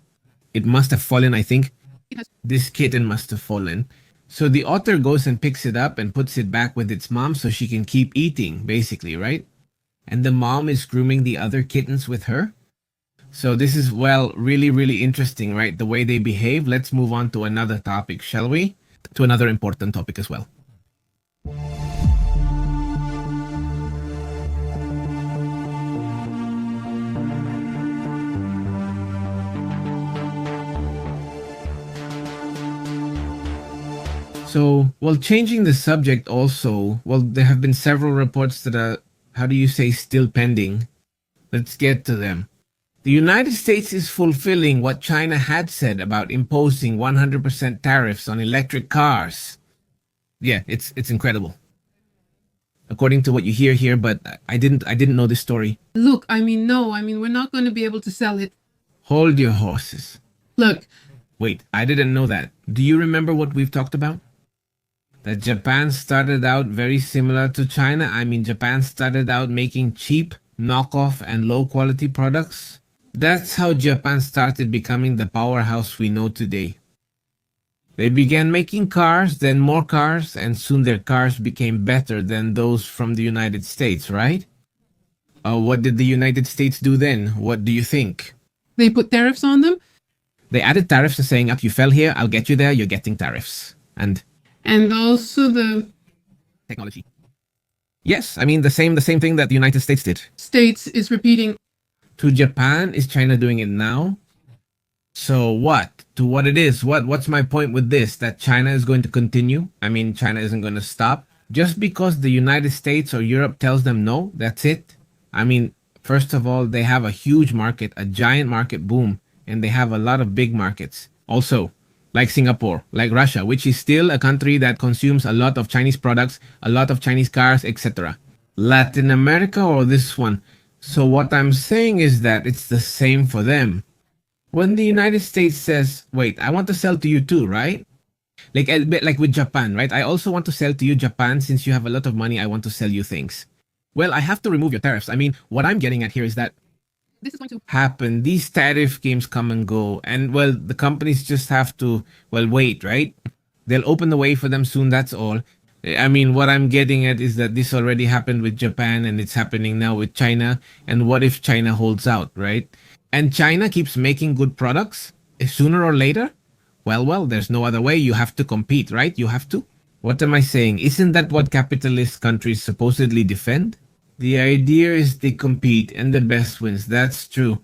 It must have fallen, I think. This kitten must have fallen. So the otter goes and picks it up and puts it back with its mom so she can keep eating, basically, right? And the mom is grooming the other kittens with her. So this is, well, really, really interesting, right? The way they behave. Let's move on to another topic, shall we? To another important topic as well. So, well, changing the subject also, well, there have been several reports that are, how do you say, still pending. Let's get to them. The United States is fulfilling what China had said about imposing 100% tariffs on electric cars. Yeah, it's incredible. According to what you hear here, but I didn't know this story. Look, we're not going to be able to sell it. Hold your horses. Look, Wait, I didn't know that. Do you remember what we've talked about? That Japan started out very similar to China. Japan started out making cheap, knockoff, and low quality products. That's how Japan started becoming the powerhouse we know today. They began making cars, then more cars, and soon their cars became better than those from the United States, right? What did the United States do then? What do you think? they put tariffs on them, They added tariffs to saying, if you fell here, I'll get you there, you're getting tariffs. And and also the technology. Yes, the same thing that the United States did. States is repeating. To Japan, is China doing it now? So what? To what it is? What's my point with this? That China is going to continue? China isn't going to stop? Just because the United States or Europe tells them no, that's it? First of all, they have a huge market, a giant market boom, and they have a lot of big markets. Also, like Singapore, like Russia, which is still a country that consumes a lot of Chinese products, a lot of Chinese cars, etc. Latin America or this one? So what I'm saying is that it's the same for them. When the United States says, wait, I want to sell to you too, right? Like a bit like with Japan, right? I also want to sell to you, Japan, since you have a lot of money, I want to sell you things. Well, I have to remove your tariffs. What I'm getting at here is that This is going to happen. These tariff games come and go. And, well, the companies just have to, well, wait, right? They'll open the way for them soon, that's all. What I'm getting at is that this already happened with Japan and it's happening now with China. And what if China holds out, right? And China keeps making good products sooner or later? Well, there's no other way. You have to compete, right? You have to. What am I saying? Isn't that what capitalist countries supposedly defend? The idea is they compete and the best wins. That's true.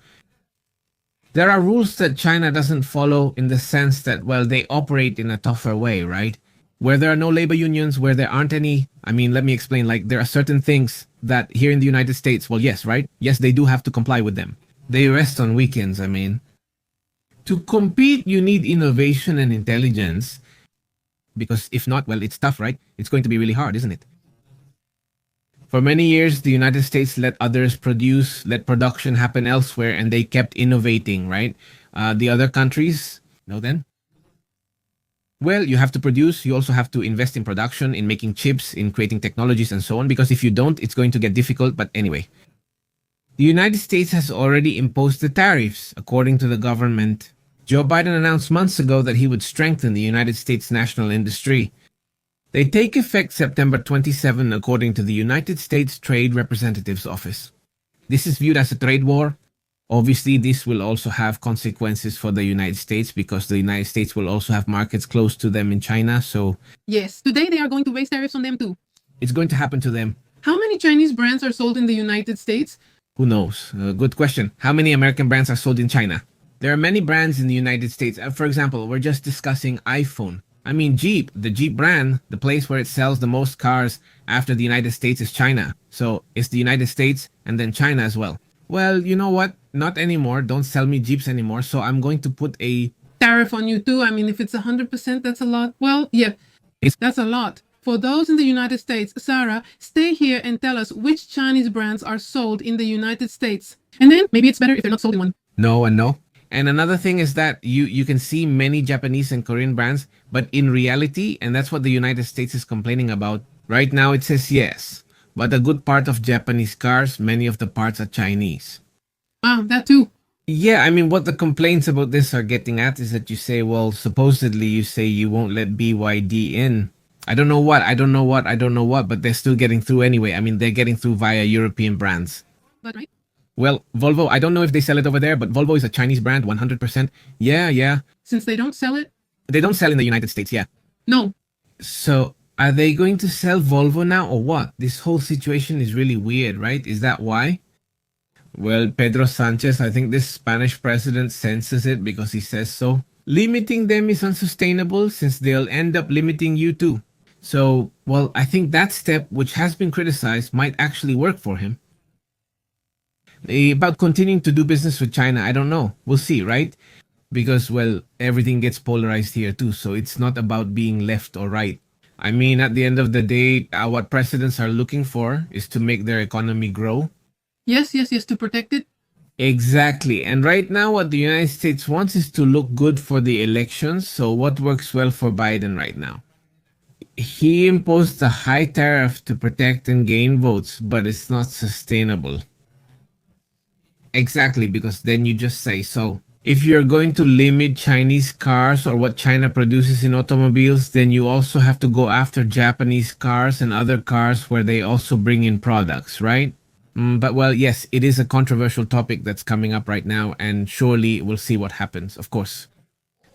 There are rules that China doesn't follow in the sense that, well, they operate in a tougher way, right? Where there are no labor unions, where there aren't any, let me explain, like there are certain things that here in the United States, well, yes, right? Yes, they do have to comply with them. They rest on weekends, To compete, you need innovation and intelligence. Because if not, well, it's tough, right? It's going to be really hard, isn't it? For many years, the United States let others produce, let production happen elsewhere, and they kept innovating, right? The other countries, no then? Well, you have to produce, you also have to invest in production, in making chips, in creating technologies and so on, because if you don't, it's going to get difficult, but anyway. The United States has already imposed the tariffs, according to the government. Joe Biden announced months ago that he would strengthen the United States national industry. They take effect September 27, according to the United States Trade Representative's Office. This is viewed as a trade war. Obviously, this will also have consequences for the United States because the United States will also have markets close to them in China. So Yes, today they are going to raise tariffs on them too. it's going to happen to them. How many Chinese brands are sold in the United States? Who knows? Good question. How many American brands are sold in China? There are many brands in the United States. For example, we're just discussing iPhone. I mean, Jeep, the Jeep brand, the place where it sells the most cars after the United States is China. So it's the United States and then China as well. Well, you know what? Not anymore. Don't sell me Jeeps anymore. So I'm going to put a Tariff on you too. I mean, if it's 100%, that's a lot. Well, yeah, It's- that's a lot. For those in the United States, Sarah, stay here and tell us which Chinese brands are sold in the United States. And then maybe it's better if they're not sold in one. no and no. And another thing is that you can see many Japanese and Korean brands, but in reality, and that's what the United States is complaining about, right now it says yes. But a good part of Japanese cars, many of the parts are Chinese. Ah, that too. Yeah, I mean, what the complaints about this are getting at is that you say, well, supposedly you say you won't let BYD in. I don't know what, but they're still getting through anyway. I mean, they're getting through via European brands. But right? Well, Volvo, I don't know if they sell it over there, but Volvo is a Chinese brand, 100%. Yeah. Since they don't sell it? They don't sell in the United States, yeah. No. So, are they going to sell Volvo now or what? This whole situation is really weird, right? Is that why? Well, Pedro Sanchez, I think this Spanish president senses it because he says so. Limiting them is unsustainable since they'll end up limiting you too. So, well, I think that step, which has been criticized, might actually work for him. About continuing to do business with China, I don't know. We'll see, right? Because, well, everything gets polarized here too. So it's not about being left or right. I mean, at the end of the day, what presidents are looking for is to make their economy grow. Yes, to protect it. Exactly. And right now, what the United States wants is to look good for the elections. So what works well for Biden right now? He imposed a high tariff to protect and gain votes, but it's not sustainable. Exactly, because then you just say so. If you're going to limit Chinese cars or what China produces in automobiles, then you also have to go after Japanese cars and other cars where they also bring in products, right? But well, yes, it is a controversial topic that's coming up right now, and surely we'll see what happens, of course.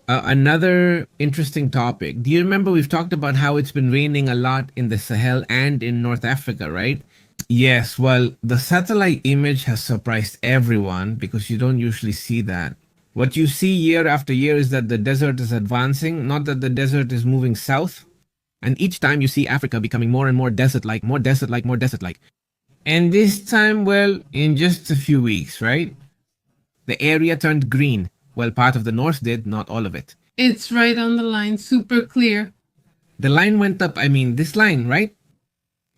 Another interesting topic. Do you remember we've talked about how it's been raining a lot in the Sahel and in North Africa, right? Yes, well, the satellite image has surprised everyone because you don't usually see that. What you see year after year is that the desert is advancing, not that the desert is moving south. And each time you see Africa becoming more and more desert-like, more desert-like, more desert-like. And this time, well, in just a few weeks, right? The area turned green. Well, part of the north did, not all of it. It's right on the line, super clear. The line went up, I mean, this line, right?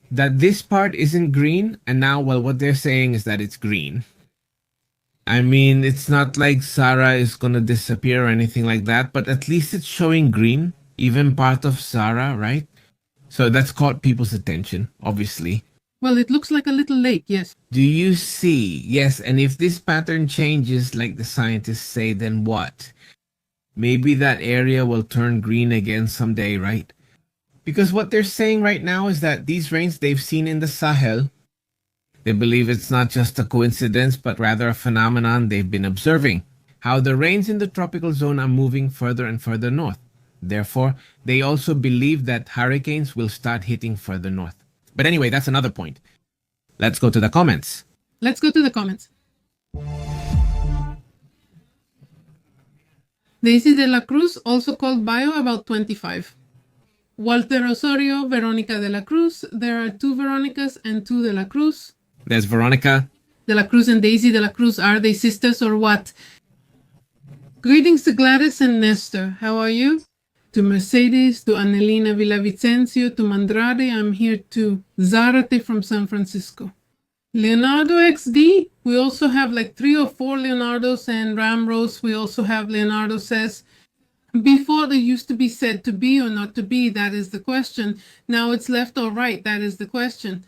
That this part isn't green, and now, well, what they're saying is that it's green. I mean, it's not like Sahara is gonna disappear or anything like that, but at least it's showing green, even part of Sahara, right? So that's caught people's attention, obviously. Well, it looks like a little lake, yes. Do you see? Yes, and if this pattern changes like the scientists say, then what? Maybe that area will turn green again someday, right? Because what they're saying right now is that these rains they've seen in the Sahel, they believe it's not just a coincidence, but rather a phenomenon they've been observing. How the rains in the tropical zone are moving further and further north. Therefore, they also believe that hurricanes will start hitting further north. But anyway, that's another point. Let's go to the comments. Let's go to the comments. Daisy de la Cruz, also called Bio, about 25. Walter Osorio, Veronica de la Cruz. There are 2 Veronicas and 2 de la Cruz. There's Veronica. De la Cruz and Daisy de la Cruz, are they sisters or what? Greetings to Gladys and Nestor. How are you? To Mercedes, to Annelina Villavicencio, to Mandrade, I'm here too. Zarate from San Francisco. Leonardo XD, we also have like 3 or 4 Leonardos, and Ramrose, we also have Leonardo says, before there used to be said to be or not to be, that is the question. Now it's left or right, that is the question.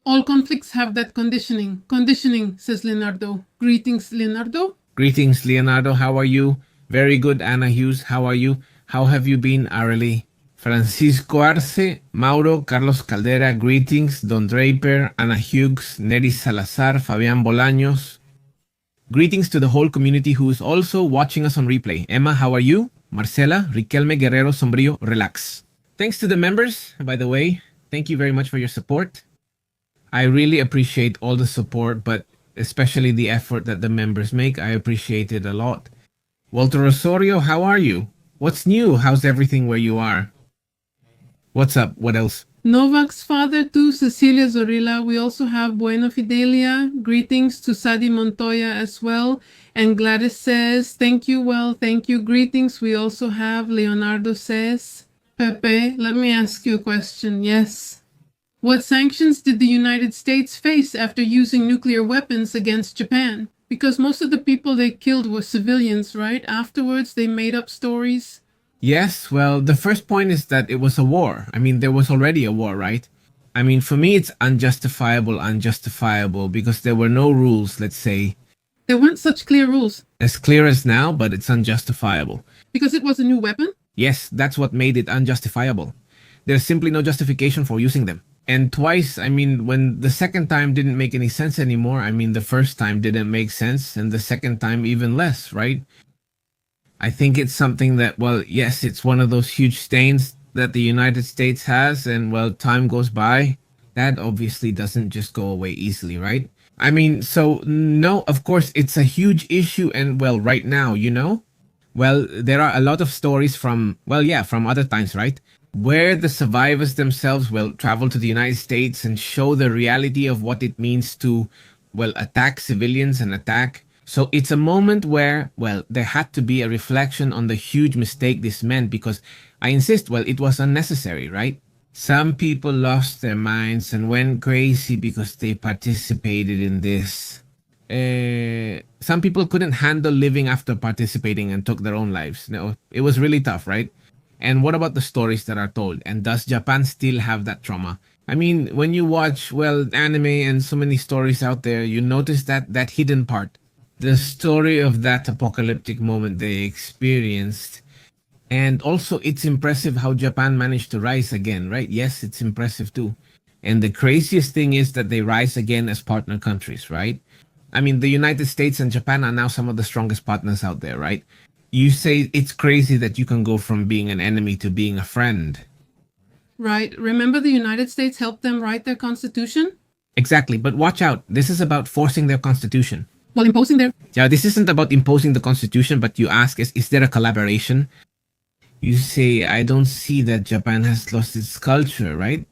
All conflicts have that conditioning. Conditioning, says Leonardo. Greetings, Leonardo. Greetings, Leonardo. How are you? Very good, Anna Hughes. How are you? How have you been, Arely? Francisco Arce, Mauro, Carlos Caldera, greetings, Don Draper, Ana Hughes, Neri Salazar, Fabián Bolaños. Greetings to the whole community who is also watching us on replay. Emma, how are you? Marcela, Riquelme Guerrero Sombrillo, relax. Thanks to the members, by the way. Thank you very much for your support. I really appreciate all the support, but especially the effort that the members make. I appreciate it a lot. Walter Osorio, how are you? What's new? How's everything where you are? What's up? What else? Novak's father to Cecilia Zorilla. We also have Bueno Fidelia. Greetings to Sadi Montoya as well. And Gladys says, thank you, well, thank you. Greetings. We also have Leonardo says, Pepe, let me ask you a question. Yes. What sanctions did the United States face after using nuclear weapons against Japan? Because most of the people they killed were civilians, right? Afterwards, they made up stories. Yes, well, the first point is that it was a war. I mean, there was already a war, right? I mean, for me, it's unjustifiable because there were no rules, let's say, There weren't such clear rules. as clear as now, but it's unjustifiable. Because it was a new weapon? Yes, that's what made it unjustifiable. There's simply no justification for using them. And twice, I mean, when the second time didn't make any sense anymore, I mean, the first time didn't make sense, and the second time even less, right? I think it's something that, well, yes, it's one of those huge stains that the United States has, and well, time goes by. That obviously doesn't just go away easily, right? I mean, so no, of course, it's a huge issue, and well, right now, you know? Well, there are a lot of stories from, well, yeah, from other times, right? Where the survivors themselves will travel to the United States and show the reality of what it means to, well, attack civilians and attack. So it's a moment where, well, there had to be a reflection on the huge mistake this meant because I insist, well, it was unnecessary, right? Some people lost their minds and went crazy because they participated in this. Some people couldn't handle living after participating and took their own lives. No, it was really tough, right? And what about the stories that are told? And does Japan still have that trauma? I mean, when you watch, well, anime and so many stories out there, you notice that hidden part. The story of that apocalyptic moment they experienced. And also, it's impressive how Japan managed to rise again, right? Yes, it's impressive too. And the craziest thing is that they rise again as partner countries, right? I mean, the United States and Japan are now some of the strongest partners out there, right? You say it's crazy that you can go from being an enemy to being a friend. Right. Remember the United States helped them write their constitution? Exactly, but watch out. This is about forcing their constitution. While imposing their... Yeah, this isn't about imposing the constitution, but you ask, is there a collaboration? You say, I don't see that Japan has lost its culture, right?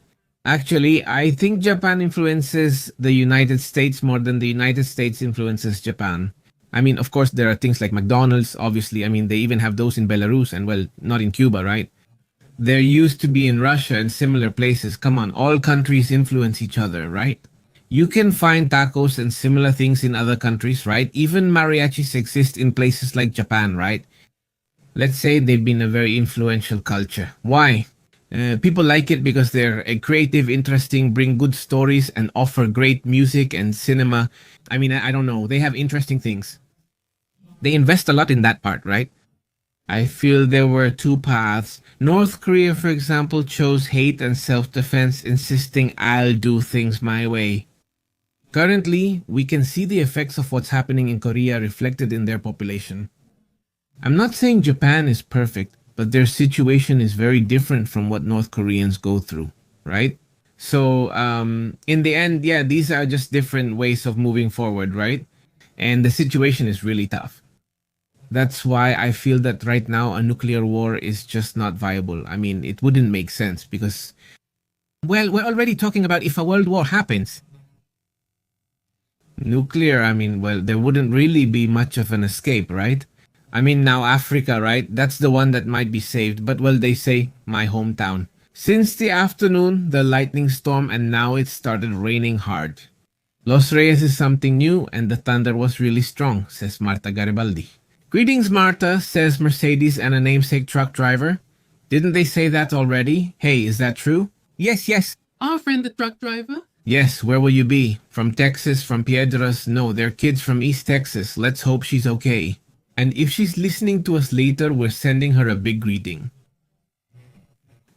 Actually, I think Japan influences the United States more than the United States influences Japan. I mean, of course, there are things like McDonald's, obviously. I mean, they even have those in Belarus and, well, not in Cuba, right? There used to be in Russia and similar places. Come on, all countries influence each other, right? You can find tacos and similar things in other countries, right? Even mariachis exist in places like Japan, right? Let's say they've been a very influential culture. Why? People like it because they're creative, interesting, bring good stories, and offer great music and cinema. I mean, I don't know. They have interesting things. They invest a lot in that part, right? I feel there were two paths. North Korea, for example, chose hate and self-defense, insisting I'll do things my way. Currently, we can see the effects of what's happening in Korea reflected in their population. I'm not saying Japan is perfect, but their situation is very different from what North Koreans go through, right? So, in the end, yeah, these are just different ways of moving forward, right? And the situation is really tough. That's why I feel that right now a nuclear war is just not viable. I mean, it wouldn't make sense because, well, we're already talking about if a world war happens. Nuclear, I mean, well, there wouldn't really be much of an escape, right? I mean, now Africa, right? That's the one that might be saved. But, well, they say, my hometown. Since the afternoon, the lightning storm, and now it started raining hard. Los Reyes is something new, and the thunder was really strong, says Marta Garibaldi. Greetings, Marta, says Mercedes and a namesake truck driver. Didn't they say that already? Hey, is that true? Yes, yes. Our friend the truck driver? Yes, where will you be? From Texas, from Piedras? No, they're kids from East Texas. Let's hope she's okay. And if she's listening to us later, we're sending her a big greeting.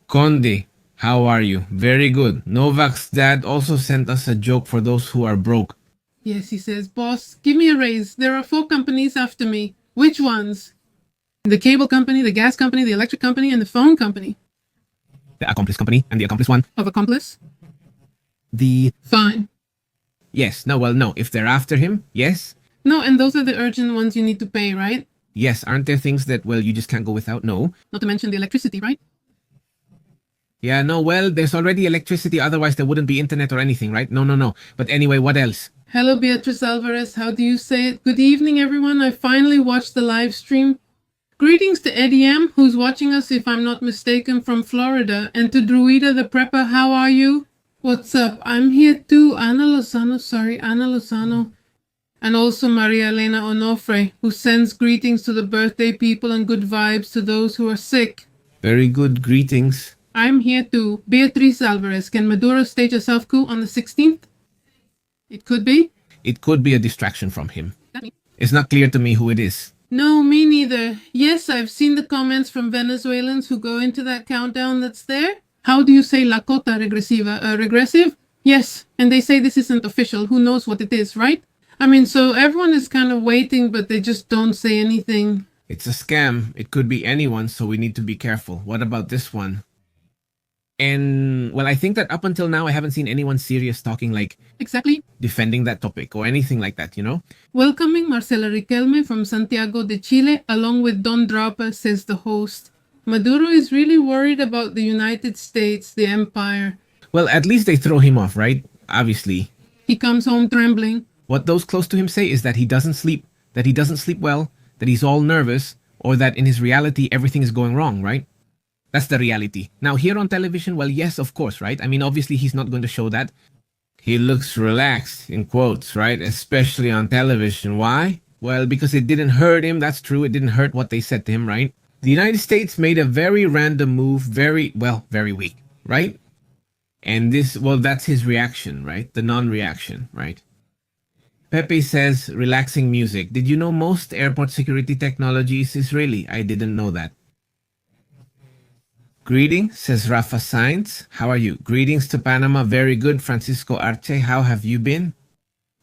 Conde, how are you? Very good. Novak's dad also sent us a joke for those who are broke. Yes, he says, boss, give me a raise. There are 4 companies after me. Which ones? The cable company, the gas company, the electric company, and the phone company. The accomplice company and the accomplice one. Of accomplice? The Fine. yes, no, well, no. If they're after him, yes. No, and those are the urgent ones you need to pay, right? Yes, aren't there things that, well, you just can't go without? No. Not to mention the electricity, right? Yeah, no, well, there's already electricity, otherwise there wouldn't be internet or anything, right? No, no, no. But anyway, what else? Hello, Beatrice Alvarez. How do you say it? Good evening, everyone. I finally watched the live stream. Greetings to Eddie M, who's watching us, if I'm not mistaken, from Florida. And to Druida the Prepper, how are you? What's up? I'm here too. Anna Lozano. And also Maria Elena Onofre, who sends greetings to the birthday people and good vibes to those who are sick. Very good greetings. I'm here too. Beatriz Alvarez, can Maduro stage a self-coup on the 16th? It could be. It could be a distraction from him. It's not clear to me who it is. No, me neither. Yes, I've seen the comments from Venezuelans who go into that countdown that's there. How do you say la cota regresiva? Regressive? Yes, and they say this isn't official. Who knows what it is, right? I mean, so everyone is kind of waiting, but they just don't say anything. It's a scam. It could be anyone, so we need to be careful. What about this one? And, well, I think that up until now, I haven't seen anyone serious talking, like, Exactly. defending that topic or anything like that, you know? Welcoming Marcela Riquelme from Santiago de Chile, along with Don Drapa, says the host. Maduro is really worried about the United States, the empire. Well, at least they throw him off, right? Obviously. He comes home trembling. What those close to him say is that he doesn't sleep well, that he's all nervous, or that in his reality, everything is going wrong, right? That's the reality. Now, here on television, well, yes, of course, right? I mean, obviously, he's not going to show that. He looks relaxed, in quotes, right? Especially on television. Why? Well, because it didn't hurt him. That's true. It didn't hurt what they said to him, right? The United States made a very random move, very weak, right? And this, well, that's his reaction, right? The non-reaction, right? Pepe says, relaxing music. Did you know most airport security technology is Israeli? I didn't know that. Greetings, says Rafa Sainz. How are you? Greetings to Panama. Very good, Francisco Arce. How have you been?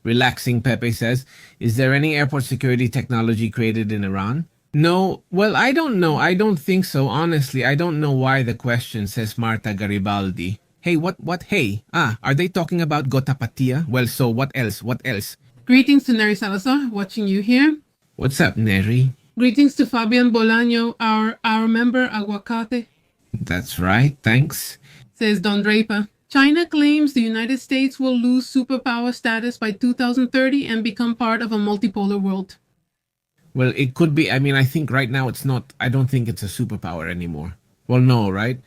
Relaxing, Pepe says. Is there any airport security technology created in Iran? No. Well, I don't know. I don't think so. Honestly, I don't know why the question, says Marta Garibaldi. Hey, what? Hey. Are they talking about Gotapatia? Well, so what else? Greetings to Neri Salazar, watching you here. What's up, Neri? Greetings to Fabian Bolaño, our member Aguacate, That's right, thanks. says Don Draper. China claims the United States will lose superpower status by 2030 and become part of a multipolar world. Well, it could be. I mean, I think right now it's not. I don't think it's a superpower anymore. Well, no, right?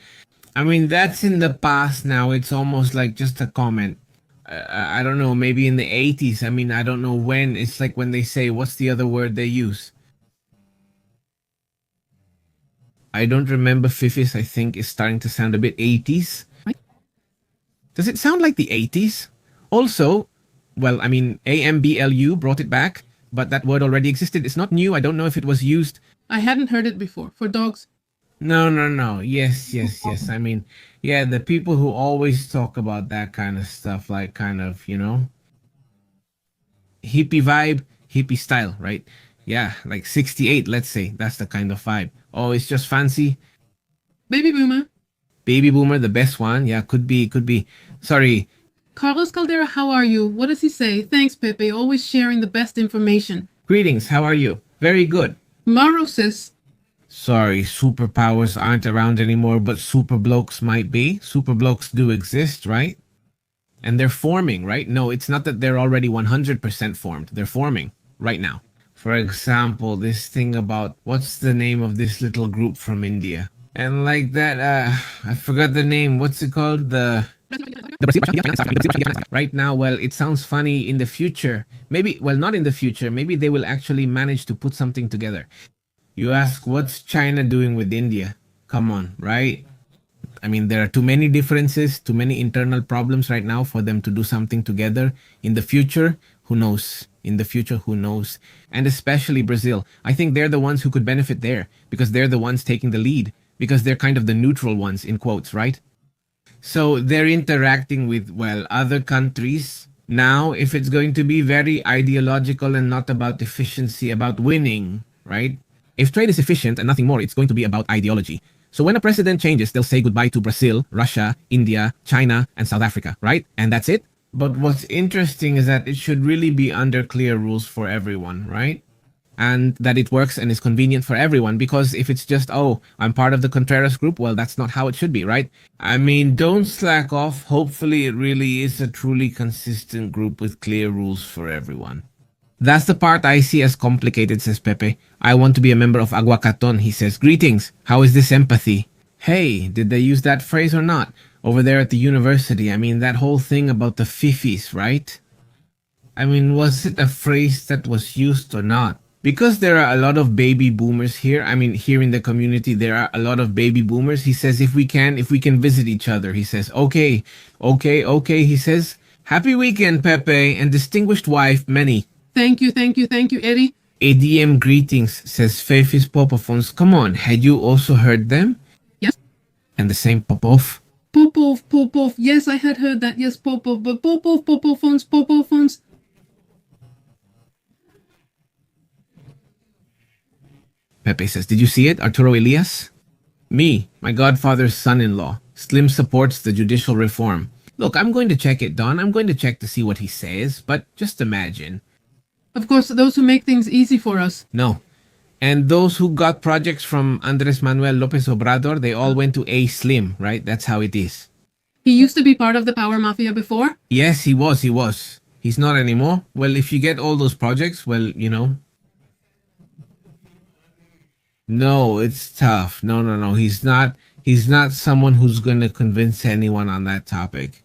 I mean, that's in the past now. It's almost like just a comment. I don't know, maybe in the 80s. I mean, I don't know when. It's like when they say, what's the other word they use? I don't remember. Fifis, I think, is starting to sound a bit 80s. Does it sound like the 80s? Also, well, I mean, AMBLU brought it back, but that word already existed. It's not new. I don't know if it was used. I hadn't heard it before. For dogs. No. Yes. I mean, yeah, the people who always talk about that kind of stuff, like kind of, you know, hippie vibe, hippie style, right? Yeah, like 68, let's say. That's the kind of vibe. Oh, it's just fancy. Baby Boomer. Baby Boomer, the best one. Yeah, could be. Sorry. Carlos Caldera, how are you? What does he say? Thanks, Pepe. Always sharing the best information. Greetings, how are you? Very good. Mauro says, Sorry, superpowers aren't around anymore, but super blokes might be. Super blokes do exist, right? And they're forming, right? No, it's not that they're already 100% formed. They're forming right now. For example, this thing about, what's the name of this little group from India? And like that, I forgot the name. What's it called? Right now, well, it sounds funny in the future. Maybe, well, not in the future. Maybe they will actually manage to put something together. You ask, what's China doing with India? Come on, right? I mean, there are too many differences, too many internal problems right now for them to do something together. In the future, who knows? Who knows? And especially Brazil. I think they're the ones who could benefit there because they're the ones taking the lead, because they're kind of the neutral ones, in quotes, right? So they're interacting with, well, other countries Now, if it's going to be very ideological and not about efficiency, about winning, right? If trade is efficient and nothing more, it's going to be about ideology. So when a president changes, they'll say goodbye to Brazil, Russia, India, China, and South Africa, right? And that's it. But what's interesting is that it should really be under clear rules for everyone, right? And that it works and is convenient for everyone, because if it's just, oh, I'm part of the Contreras group, well, that's not how it should be, right? I mean, don't slack off. Hopefully it really is a truly consistent group with clear rules for everyone. That's the part I see as complicated, says Pepe. I want to be a member of Aguacaton, he says. Greetings, how is this empathy? Hey, did they use that phrase or not? Over there at the university, I mean, that whole thing about the fifis, right? I mean, was it a phrase that was used or not? Because there are a lot of baby boomers here, I mean, here in the community, there are a lot of baby boomers. He says, if we can visit each other, he says, okay, he says, happy weekend, Pepe, and distinguished wife, Manny. Thank you, Eddie. ADM greetings, says Fefis Popophones. Come on, had you also heard them? Yes. And the same Popov? Popov. Yes, I had heard that. Yes, Popov. But Popophones. Pepe says, did you see it, Arturo Elias? Me, my godfather's son-in-law. Slim supports the judicial reform. Look, I'm going to check it, Don. I'm going to check to see what he says, but just imagine. Of course, those who make things easy for us. No. And those who got projects from Andres Manuel Lopez Obrador, they all went to A Slim, right? That's how it is. He used to be part of the power mafia before? Yes, he was. He's not anymore. Well, if you get all those projects, well, you know. No, it's tough. No. He's not someone who's going to convince anyone on that topic.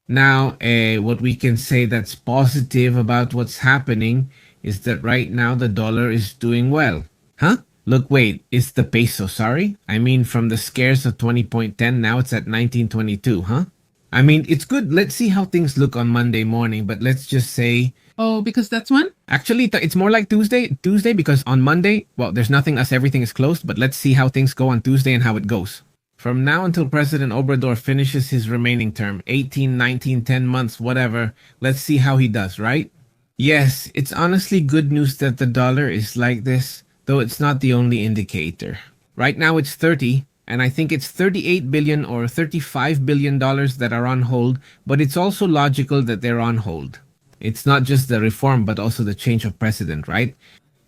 Now, what we can say that's positive about what's happening is that right now the dollar is doing well. Huh? Look, wait, it's the peso, sorry? I mean, from the scares of 20.10, now it's at 19.22, huh? I mean, it's good. Let's see how things look on Monday morning, but let's just say... Oh, because that's when? Actually, it's more like Tuesday, because on Monday, well, there's nothing as everything is closed, but let's see how things go on Tuesday and how it goes. From now until President Obrador finishes his remaining term, 18, 19, 10 months, whatever, let's see how he does, right? Yes, it's honestly good news that the dollar is like this, though it's not the only indicator. Right now it's 30, and I think it's 38 billion or 35 billion dollars that are on hold, but it's also logical that they're on hold. It's not just the reform, but also the change of president, right?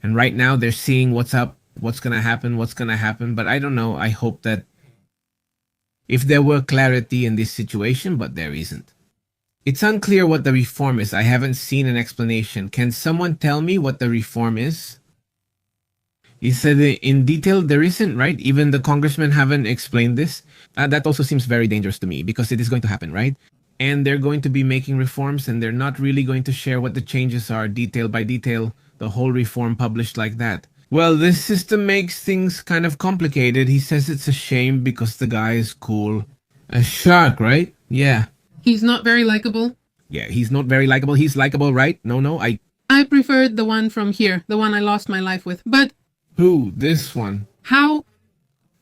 And right now they're seeing what's up, what's gonna happen, but I don't know, I hope that if there were clarity in this situation, but there isn't. It's unclear what the reform is. I haven't seen an explanation. Can someone tell me what the reform is? He said in detail there isn't, right? Even the congressmen haven't explained this. That also seems very dangerous to me because it is going to happen, right? And they're going to be making reforms and they're not really going to share what the changes are detail by detail, the whole reform published like that. Well, this system makes things kind of complicated. He says it's a shame because the guy is cool. A shark, right? Yeah. He's not very likable. Yeah, he's not very likable. He's likable, right? No, I preferred the one from here, the one I lost my life with. But... Who? This one? How?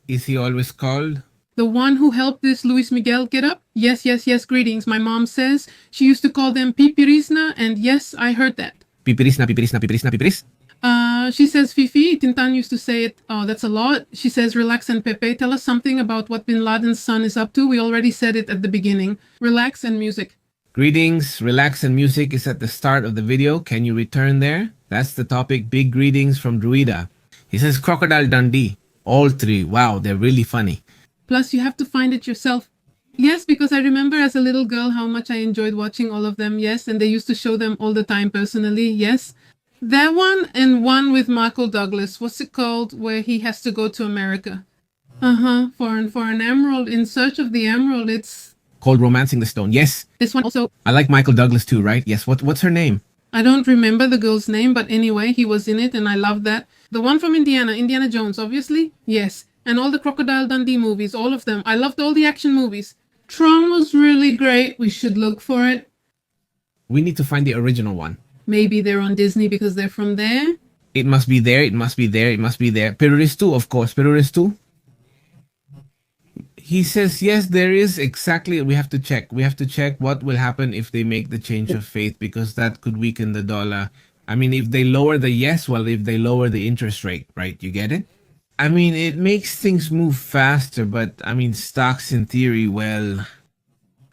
Is he always called? The one who helped this Luis Miguel get up? Yes, greetings. My mom says she used to call them pipirisna, and yes, I heard that. Pipiris? She says Fifi, Tintan used to say it. Oh, that's a lot. She says, relax and Pepe, tell us something about what Bin Laden's son is up to. We already said it at the beginning. Relax and music. Greetings, relax and music is at the start of the video. Can you return there? That's the topic. Big greetings from Druida. He says Crocodile Dundee. All three. Wow, they're really funny. Plus, you have to find it yourself. Yes, because I remember as a little girl how much I enjoyed watching all of them. Yes, and they used to show them all the time personally. Yes. That one and one with Michael Douglas. What's it called? Where he has to go to America. For an emerald. In search of the emerald. It's called Romancing the Stone. Yes. This one also. I like Michael Douglas too, right? Yes. What's her name? I don't remember the girl's name, but anyway, he was in it and I loved that. The one from Indiana Jones, obviously. Yes. And all the Crocodile Dundee movies, all of them. I loved all the action movies. Tron was really great. We should look for it. We need to find the original one. Maybe they're on Disney because they're from there. It must be there. Terrorism, of course. Terrorism. He says, yes, there is exactly. We have to check. We have to check what will happen if they make the change of faith because that could weaken the dollar. I mean, if they lower the yes, well, if they lower the interest rate, right? You get it? I mean, it makes things move faster, but I mean, stocks in theory, well,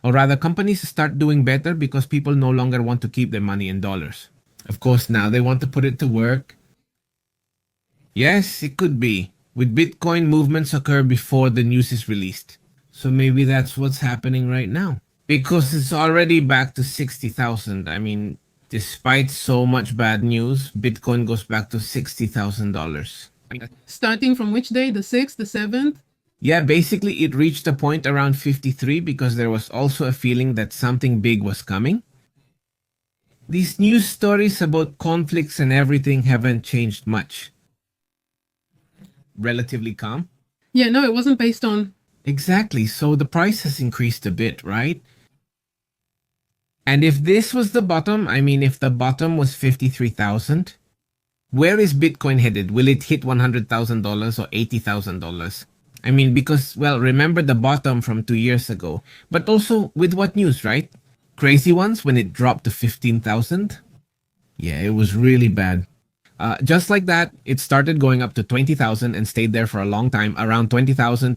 or rather, companies start doing better because people no longer want to keep their money in dollars. Of course, now they want to put it to work. Yes, it could be. With Bitcoin, movements occur before the news is released. So maybe that's what's happening right now. Because it's already back to 60,000. I mean, despite so much bad news, Bitcoin goes back to $60,000. Starting from which day? The 6th, the 7th? Yeah, basically it reached a point around 53 because there was also a feeling that something big was coming. These news stories about conflicts and everything haven't changed much. Relatively calm. Yeah, no, it wasn't based on. Exactly. So the price has increased a bit, right? And if this was the bottom, I mean, if the bottom was 53,000, where is Bitcoin headed? Will it hit $100,000 or $80,000? I mean, because, well, remember the bottom from 2 years ago. But also, with what news, right? Crazy ones when it dropped to 15,000? Yeah, it was really bad. Just like that, it started going up to 20,000 and stayed there for a long time, around 20,000,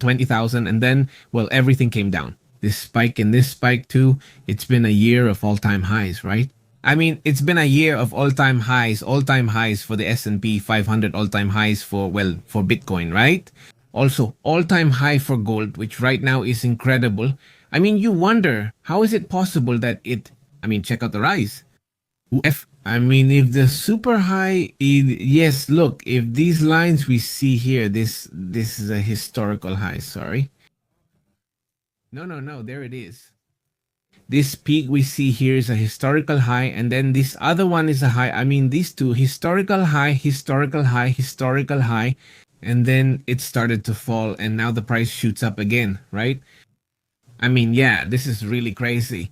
and then, well, everything came down. This spike and this spike too, it's been a year of all-time highs, right? I mean, it's been a year of all-time highs for the S&P 500, all-time highs for Bitcoin, right? Also, all-time high for gold, which right now is incredible. I mean, you wonder, how is it possible that check out the rise. If the super high, yes, look, if these lines we see here, this is a historical high, sorry. No, there it is. This peak we see here is a historical high, and then this other one is a high. I mean, these two, historical high, and then it started to fall, and now the price shoots up again, right? I mean, yeah, this is really crazy.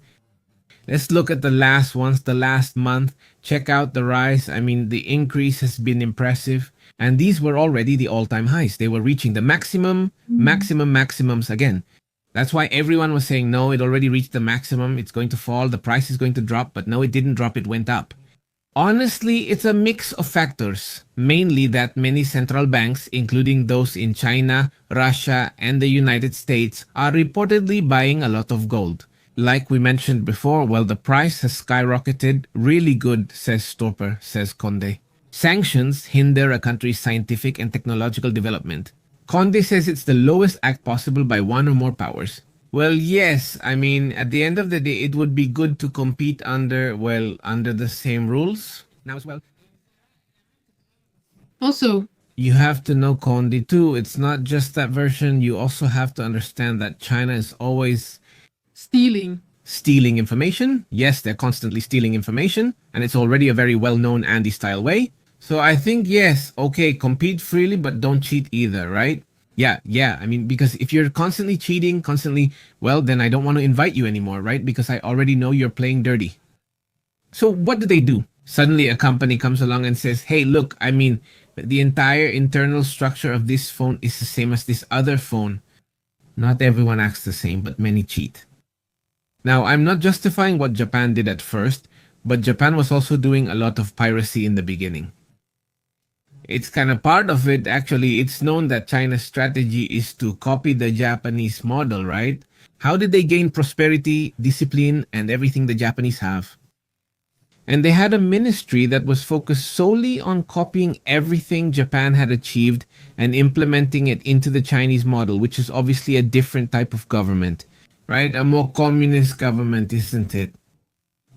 Let's look at the last ones, the last month. Check out the rise. I mean, the increase has been impressive. And these were already the all-time highs. They were reaching the maximums again. That's why everyone was saying, no, it already reached the maximum. It's going to fall. The price is going to drop. But no, it didn't drop. It went up. Honestly, it's a mix of factors. Mainly that many central banks, including those in China, Russia, and the United States, are reportedly buying a lot of gold. Like we mentioned before, well, the price has skyrocketed. Really good, says Stopper, says Conde. Sanctions hinder a country's scientific and technological development. Conde says it's the lowest act possible by one or more powers. Well, yes, I mean, at the end of the day, it would be good to compete under the same rules. Now as well. Also, you have to know, Conde, too. It's not just that version. You also have to understand that China is always stealing information. Yes, they're constantly stealing information, and it's already a very well-known Andy-style way. So I think, yes, okay, compete freely, but don't cheat either, right? Yeah. I mean, because if you're constantly cheating, well, then I don't want to invite you anymore, right? Because I already know you're playing dirty. So what do? Suddenly a company comes along and says, hey, look, I mean, the entire internal structure of this phone is the same as this other phone. Not everyone acts the same, but many cheat. Now, I'm not justifying what Japan did at first, but Japan was also doing a lot of piracy in the beginning. It's kind of part of it, actually. It's known that China's strategy is to copy the Japanese model, right? How did they gain prosperity, discipline, and everything the Japanese have? And they had a ministry that was focused solely on copying everything Japan had achieved and implementing it into the Chinese model, which is obviously a different type of government. Right? A more communist government, isn't it?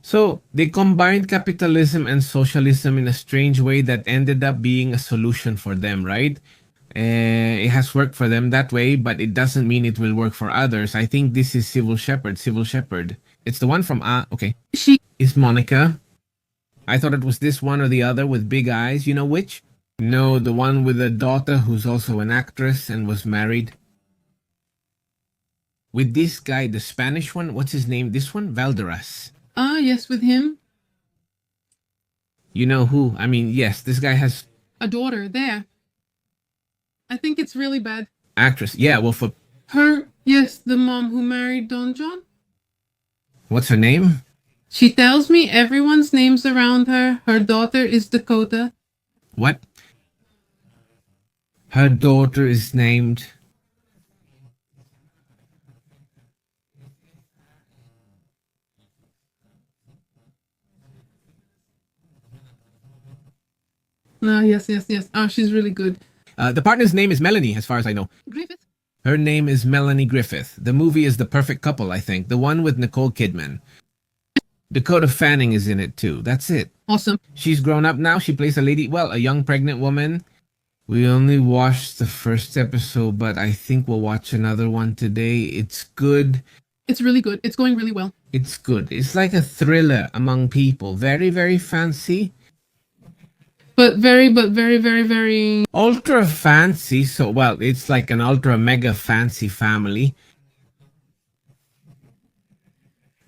So they combined capitalism and socialism in a strange way that ended up being a solution for them, right? It has worked for them that way, but it doesn't mean it will work for others. I think this is Civil Shepherd. It's the one from, okay. She is Monica. I thought it was this one or the other with big eyes. You know which? No, the one with a daughter who's also an actress and was married. With this guy, the Spanish one, what's his name? This one? Valderas. Ah, yes, with him. You know who? I mean, yes, this guy has a daughter there. I think it's really bad. Actress. Yeah, well, for Yes, the mom who married Don John. What's her name? She tells me everyone's names around her. Her daughter is Dakota. What? Her daughter is named. Yes. Oh, she's really good. The partner's name is Melanie, as far as I know. Griffith. Her name is Melanie Griffith. The movie is The Perfect Couple, I think. The one with Nicole Kidman. Dakota Fanning is in it too. That's it. Awesome. She's grown up now. She plays a lady, well, a young pregnant woman. We only watched the first episode, but I think we'll watch another one today. It's good. It's really good. It's going really well. It's good. It's like a thriller among people. Very, very fancy. But very, very. Ultra fancy. So, well, it's like an ultra mega fancy family.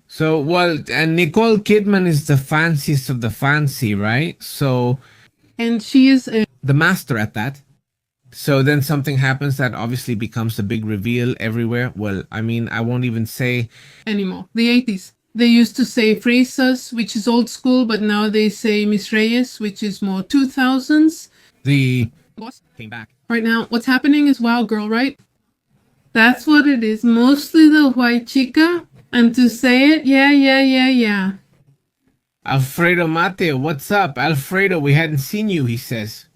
So, well, and Nicole Kidman is the fanciest of the fancy, right? So, And she is the master at that. So then something happens that obviously becomes a big reveal everywhere. Well, I mean, I won't even say anymore. The 80s. They used to say Fresas, which is old school, but now they say Miss Reyes, which is more 2000s. the Boss. came back. Right now, what's happening is Wild Girl, right? That's what it is. Mostly the white chica. And to say it, yeah. Alfredo Mateo, what's up? Alfredo, we hadn't seen you, he says.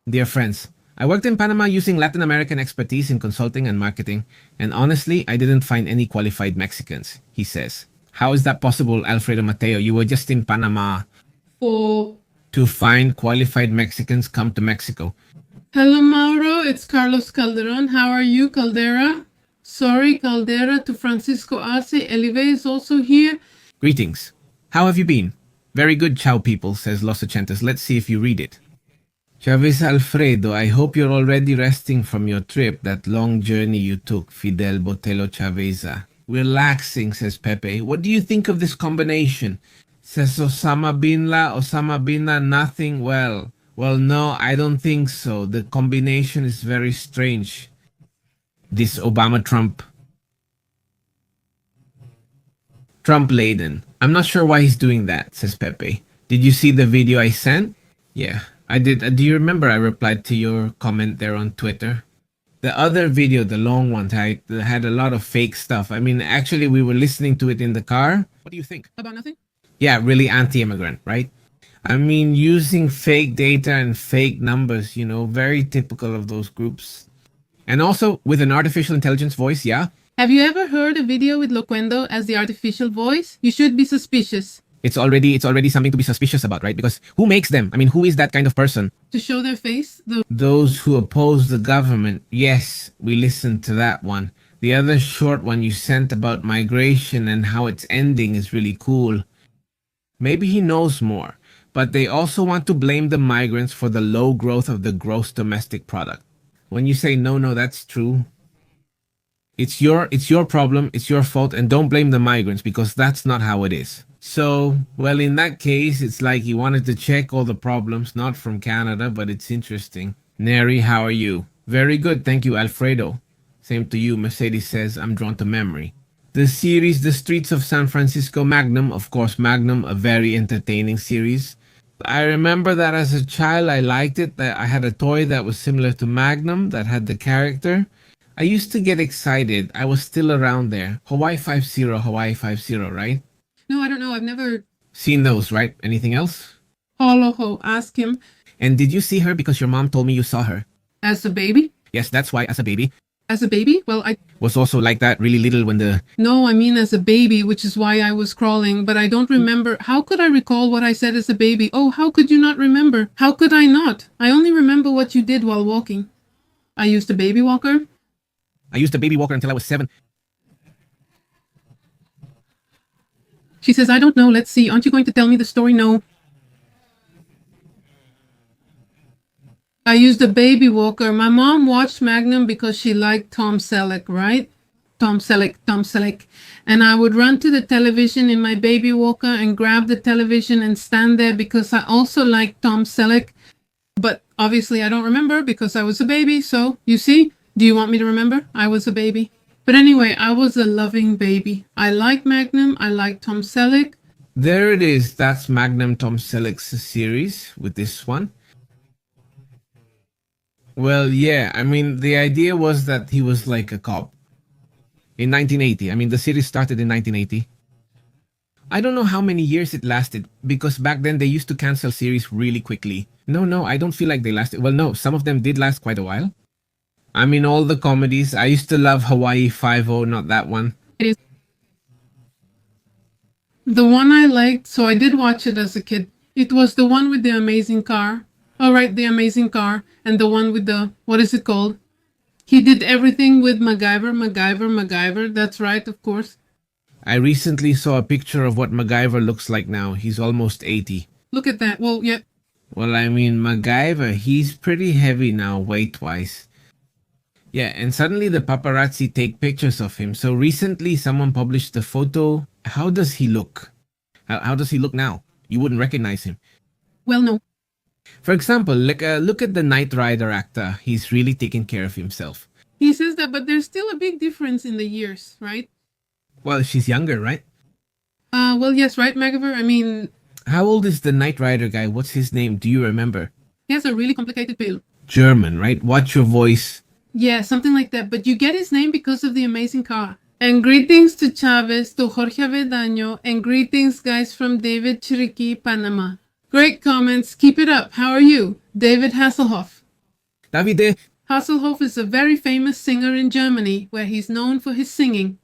Dear friends, I worked in Panama using Latin American expertise in consulting and marketing, and honestly, I didn't find any qualified Mexicans, he says. How is that possible, Alfredo Mateo? You were just in Panama. For To find qualified Mexicans, come to Mexico. Hello, Mauro. It's Carlos Calderon. How are you, Caldera? Sorry, Caldera to Francisco Arce. Elive is also here. Greetings. How have you been? Very good, ciao people, says Los Ochentas. Let's see if you read it. Chavez Alfredo, I hope you're already resting from your trip, that long journey you took, Fidel Botelo Chaveza. Relaxing, says Pepe. What do you think of this combination? Says Osama Bin Laden, nothing. Well, no, I don't think so. The combination is very strange. This Obama-Trump Laden. I'm not sure why he's doing that, says Pepe. Did you see the video I sent? Yeah, I did. Do you remember I replied to your comment there on Twitter? The other video, the long one, had a lot of fake stuff. I mean, actually, we were listening to it in the car. What do you think? About nothing? Yeah, really anti-immigrant, right? I mean, using fake data and fake numbers, very typical of those groups. And also, with an artificial intelligence voice, yeah? Have you ever heard a video with Loquendo as the artificial voice? You should be suspicious. It's already something to be suspicious about, right? Because who makes them? I mean, who is that kind of person? To show their face? Those who oppose the government. Yes, we listened to that one. The other short one you sent about migration and how it's ending is really cool. Maybe he knows more. But they also want to blame the migrants for the low growth of the gross domestic product. When you say no, that's true. It's your problem, it's your fault, and don't blame the migrants because that's not how it is. So, well, in that case, it's like he wanted to check all the problems, not from Canada, but it's interesting. Neri, how are you? Very good, thank you, Alfredo. Same to you, Mercedes says, I'm drawn to memory. The series The Streets of San Francisco Magnum, of course, Magnum, a very entertaining series. I remember that as a child, I liked it. That I had a toy that was similar to Magnum, that had the character. I used to get excited. I was still around there. Hawaii 5-0, right? No, I don't know. I've never Seen those, right? Anything else? Holoho, ask him. And did you see her because your mom told me you saw her? As a baby? Yes, that's why as a baby. As a baby? Well, I... Was also like that, really little when the... No, I mean as a baby, which is why I was crawling, but I don't remember. How could I recall what I said as a baby? Oh, how could you not remember? How could I not? I only remember what you did while walking. I used a baby walker. I used a baby walker until I was 7. She says, I don't know. Let's see. Aren't you going to tell me the story? No. I used a baby walker. My mom watched Magnum because she liked Tom Selleck, right? Tom Selleck. And I would run to the television in my baby walker and grab the television and stand there because I also liked Tom Selleck. But obviously I don't remember because I was a baby. So, you see, do you want me to remember? I was a baby. But anyway, I was a loving baby. I like Magnum. I like Tom Selleck. There it is. That's Magnum Tom Selleck's series with this one. Well, yeah, I mean, the idea was that he was like a cop in 1980. I mean, the series started in 1980. I don't know how many years it lasted because back then they used to cancel series really quickly. No, I don't feel like they lasted. Well, no, some of them did last quite a while. I mean, all the comedies. I used to love Hawaii Five-O, not that one. It is the one I liked, so I did watch it as a kid. It was the one with the amazing car. Oh, right, the amazing car. And the one with the, what is it called? He did everything with MacGyver. That's right, of course. I recently saw a picture of what MacGyver looks like now. He's almost 80. Look at that. Well, yeah. Well, I mean, MacGyver, he's pretty heavy now, weight-wise. Yeah, and suddenly the paparazzi take pictures of him. So recently someone published the photo. How does he look? How does he look now? You wouldn't recognize him. Well, no. For example, look at the Knight Rider actor. He's really taking care of himself. He says that, but there's still a big difference in the years, right? Well, she's younger, right? Well, yes, right, MacGyver? I mean, How old is the Knight Rider guy? What's his name? Do you remember? he has a really complicated bill. German, right? Watch your voice. Yeah, something like that. But you get his name because of the amazing car. And greetings to Chavez, to Jorge Avedaño, and greetings, guys, from David Chiriqui, Panama. Great comments. Keep it up. How are you? David Hasselhoff. Davide, Hasselhoff is a very famous singer in Germany, where he's known for his singing.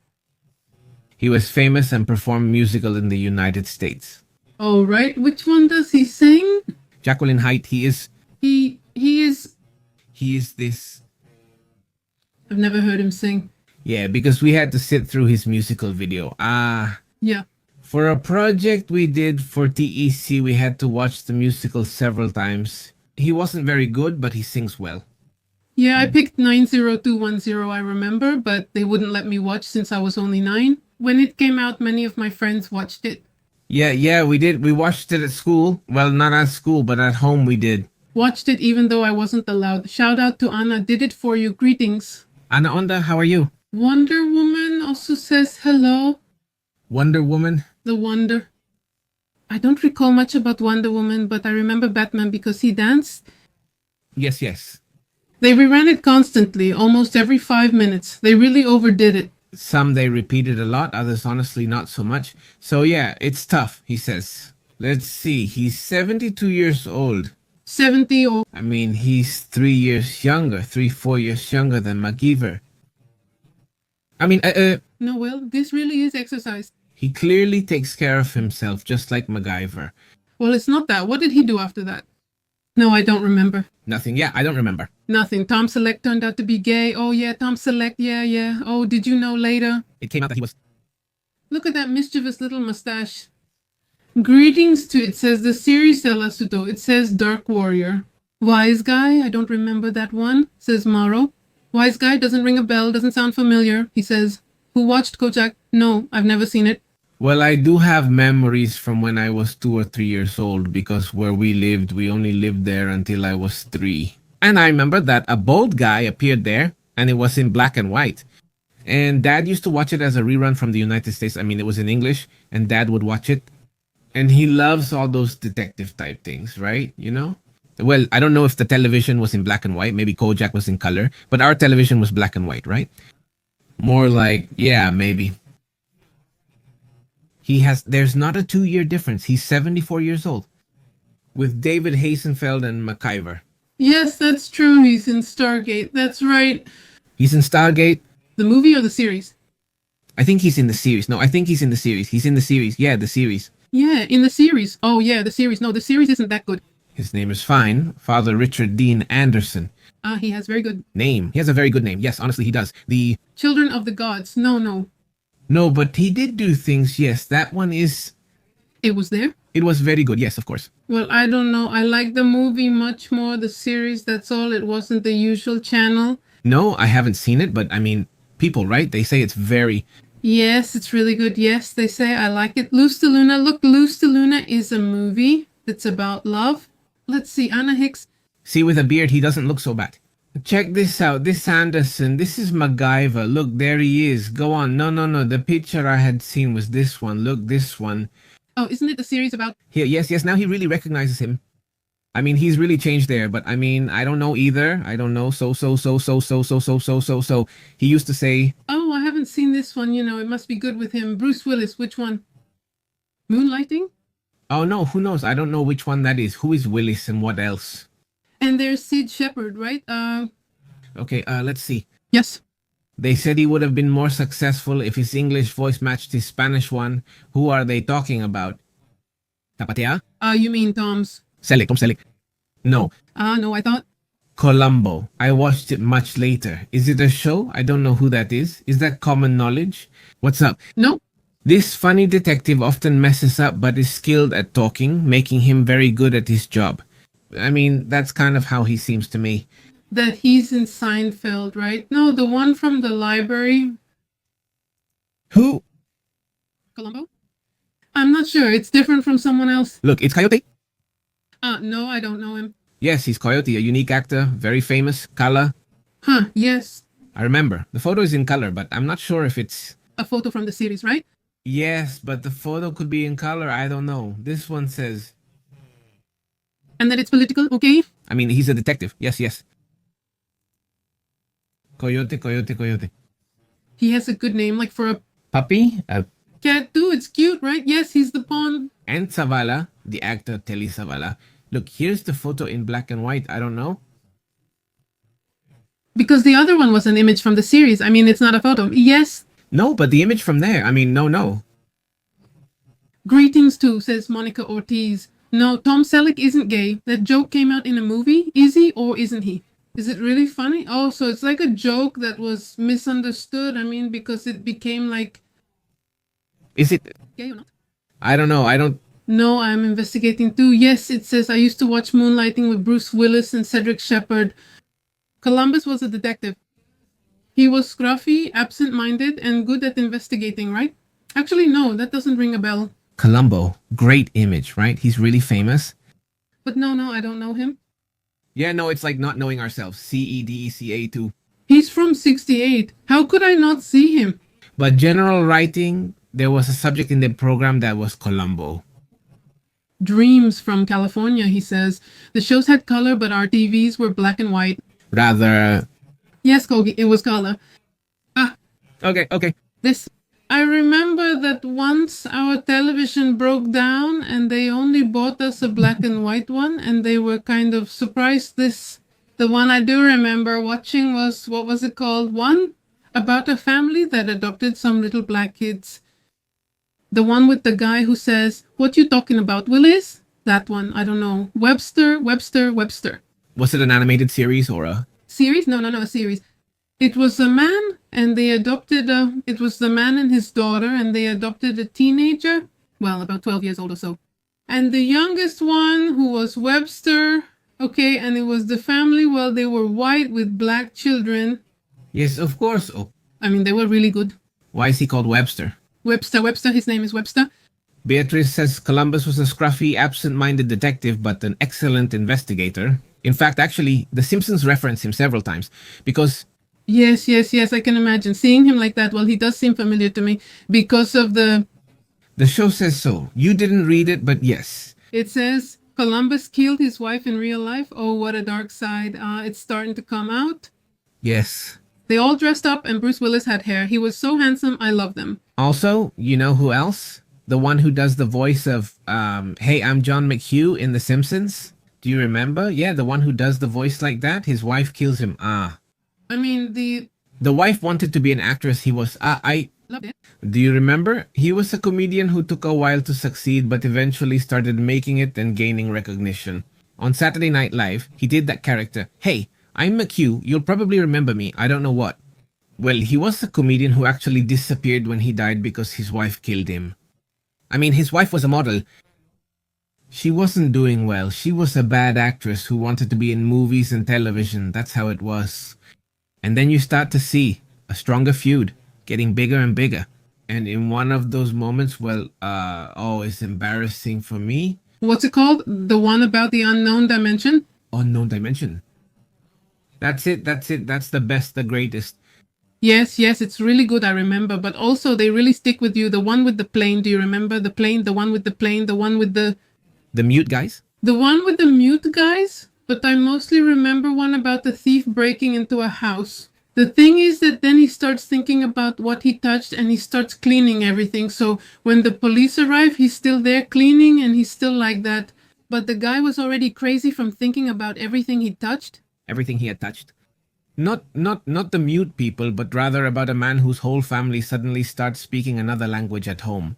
he was famous and performed musical in the United States. Oh, right. Which one does he sing? Jacqueline Height, he is this. I've never heard him sing. Yeah, because we had to sit through his musical video. Yeah. For a project we did for TEC, we had to watch the musical several times. He wasn't very good, but he sings well. Yeah, I picked 90210, I remember, but they wouldn't let me watch since I was only 9. When it came out, many of my friends watched it. Yeah, we did. We watched it at school. Well, not at school, but at home we did. Watched it even though I wasn't allowed. Shout out to Anna, did it for you. Greetings. Ana Onda, how are you? Wonder Woman also says hello. Wonder Woman? The Wonder. I don't recall much about Wonder Woman, but I remember Batman because he danced. Yes. They reran it constantly, almost every 5 minutes. They really overdid it. Some they repeated a lot, others honestly not so much. So yeah, it's tough, he says. Let's see, he's 72 years old. 70 or... I mean, he's 4 years younger than MacGyver. I mean, No, well, this really is exercise. he clearly takes care of himself, just like MacGyver. Well, it's not that. What did he do after that? No, I don't remember. Nothing. Yeah, I don't remember. Nothing. Tom Selleck turned out to be gay. Oh, yeah, Tom Selleck. Yeah. Oh, did you know later? It came out that he was... Look at that mischievous little mustache. Greetings to, it says, the series de la Suto. It says Dark Warrior. Wise Guy. I don't remember that one, says Mauro. Wise Guy doesn't ring a bell, doesn't sound familiar. He says, who watched Kojak? No, I've never seen it. Well, I do have memories from when I was 2 or 3 years old because where we lived, we only lived there until I was 3. And I remember that a bald guy appeared there and it was in black and white. And Dad used to watch it as a rerun from the United States. I mean, it was in English and Dad would watch it. And he loves all those detective type things, right? You know? Well, I don't know if the television was in black and white. Maybe Kojak was in color. But our television was black and white, right? More like, yeah, maybe. There's not a 2-year difference. He's 74 years old. With David Hasenfeld and MacGyver. Yes, that's true. He's in Stargate. That's right. He's in Stargate. The movie or the series? I think he's in the series. No, I think he's in the series. He's in the series. Yeah, the series. Yeah, in the series. Oh, yeah, the series. No, the series isn't that good. His name is fine. Father Richard Dean Anderson. He has very good... Name. He has a very good name. Yes, honestly, he does. The... Children of the Gods. No. No, but he did do things. Yes, that one is... It was there? It was very good. Yes, of course. Well, I don't know. I like the movie much more. The series, that's all. It wasn't the usual channel. No, I haven't seen it, but I mean, people, right? They say it's very... Yes, it's really good. Yes, they say I like it. Luz de Luna. Look, Luz de Luna is a movie that's about love. Let's see, Anna Hicks. See, with a beard, he doesn't look so bad. Check this out. This Anderson. This is MacGyver. Look, there he is. Go on. No, no, no. The picture I had seen was this one. Look, this one. Oh, isn't it the series about? Here, yes, yes. Now he really recognizes him. I mean, he's really changed there, but I mean, I don't know either. I don't know. So. He used to say, Oh, I haven't seen this one. You know, it must be good with him. Bruce Willis. Which one? Moonlighting? oh no, who knows? I don't know which one that is. Who is Willis and what else? And there's Sid Shepard, right? Okay, let's see. Yes. They said he would have been more successful if his English voice matched his Spanish one. Who are they talking about? Tapatea? You mean Tom's? Tom Selleck. No, No, I thought. Columbo. I watched it much later. Is it a show? I don't know who that is. Is that common knowledge? What's up? No. This funny detective often messes up but is skilled at talking, making him very good at his job. I mean, that's kind of how he seems to me. That he's in Seinfeld, right? No, the one from the library. Who? Columbo? I'm not sure. It's different from someone else. Look, it's Coyote. No, I don't know him. Yes, he's Coyote, a unique actor, very famous, color. Huh, yes. I remember. The photo is in color, but I'm not sure if it's... A photo from the series, right? Yes, but the photo could be in color. I don't know. This one says... And that it's political, okay? I mean, he's a detective. Yes, yes. Coyote. He has a good name, like for a Puppy? cat too. It's cute, right? Yes, he's the pawn. And Zavala, the actor Telly Zavala. Look, here's the photo in black and white. I don't know. Because the other one was an image from the series. I mean, it's not a photo. Yes. No, but the image from there. I mean, no. Greetings too, says Monica Ortiz. No, Tom Selleck isn't gay. That joke came out in a movie. Is he or isn't he? Is it really funny? Oh, so it's like a joke that was misunderstood. I mean, because it became like Is it... gay or not? I don't know. I don't... No, I'm investigating too. Yes, it says I used to watch Moonlighting with Bruce Willis and Cedric Shepard. Columbus was a detective. He was scruffy, absent-minded, and good at investigating, right? Actually, no, that doesn't ring a bell. Columbo. Great image, right? He's really famous. But no, I don't know him. Yeah, no, it's like not knowing ourselves. CEDECA too. He's from 68. How could I not see him? But general writing, there was a subject in the program that was Columbo. Dreams from California, he says. The shows had color, but our TVs were black and white. Rather... Yes, Kogi, it was color. Okay. This. I remember that once our television broke down and they only bought us a black and white one and they were kind of surprised. The one I do remember watching was, what was it called? One about a family that adopted some little black kids. The one with the guy who says, "What you talking about, Willis?" That one, I don't know. Webster. Was it an animated series or a... Series? No, a series. It was a man, and they adopted it was the man and his daughter, and they adopted a teenager, well, about 12 years old or so. And the youngest one, who was Webster, okay, and it was the family, well, they were white with black children. Yes, of course. Oh, I mean, they were really good. why is he called Webster? Webster, his name is Webster. Beatrice says Columbus was a scruffy, absent-minded detective, but an excellent investigator. In fact, actually, The Simpsons reference him several times, because... Yes, I can imagine. Seeing him like that, well, he does seem familiar to me, because of the... The show says so. You didn't read it, but yes. It says, Columbus killed his wife in real life. Oh, what a dark side. It's starting to come out. Yes. They all dressed up, and Bruce Willis had hair. He was so handsome, I love them. Also, you know who else? The one who does the voice of, Hey, I'm John McHugh in The Simpsons. Do you remember? Yeah, the one who does the voice like that. His wife kills him. I mean, The wife wanted to be an actress. He was, Loved it. Do you remember? He was a comedian who took a while to succeed, but eventually started making it and gaining recognition. On Saturday Night Live, he did that character. Hey, I'm McHugh. You'll probably remember me. I don't know what. Well, he was a comedian who actually disappeared when he died because his wife killed him. I mean, his wife was a model. She wasn't doing well. She was a bad actress who wanted to be in movies and television. That's how it was. And then you start to see a stronger feud getting bigger and bigger. And in one of those moments, well, it's embarrassing for me. What's it called? The one about the unknown dimension? Unknown dimension. That's it. That's it. That's the best, the greatest. Yes, yes, it's really good, I remember. But also, they really stick with you. The one with the plane, do you remember the plane? The one with the plane, the one with The mute guys? the one with the mute guys? But I mostly remember one about the thief breaking into a house. The thing is that then he starts thinking about what he touched and he starts cleaning everything. So when the police arrive, he's still there cleaning and he's still like that. But the guy was already crazy from thinking about everything he touched. Everything he had touched. Not the mute people, but rather about a man whose whole family suddenly starts speaking another language at home.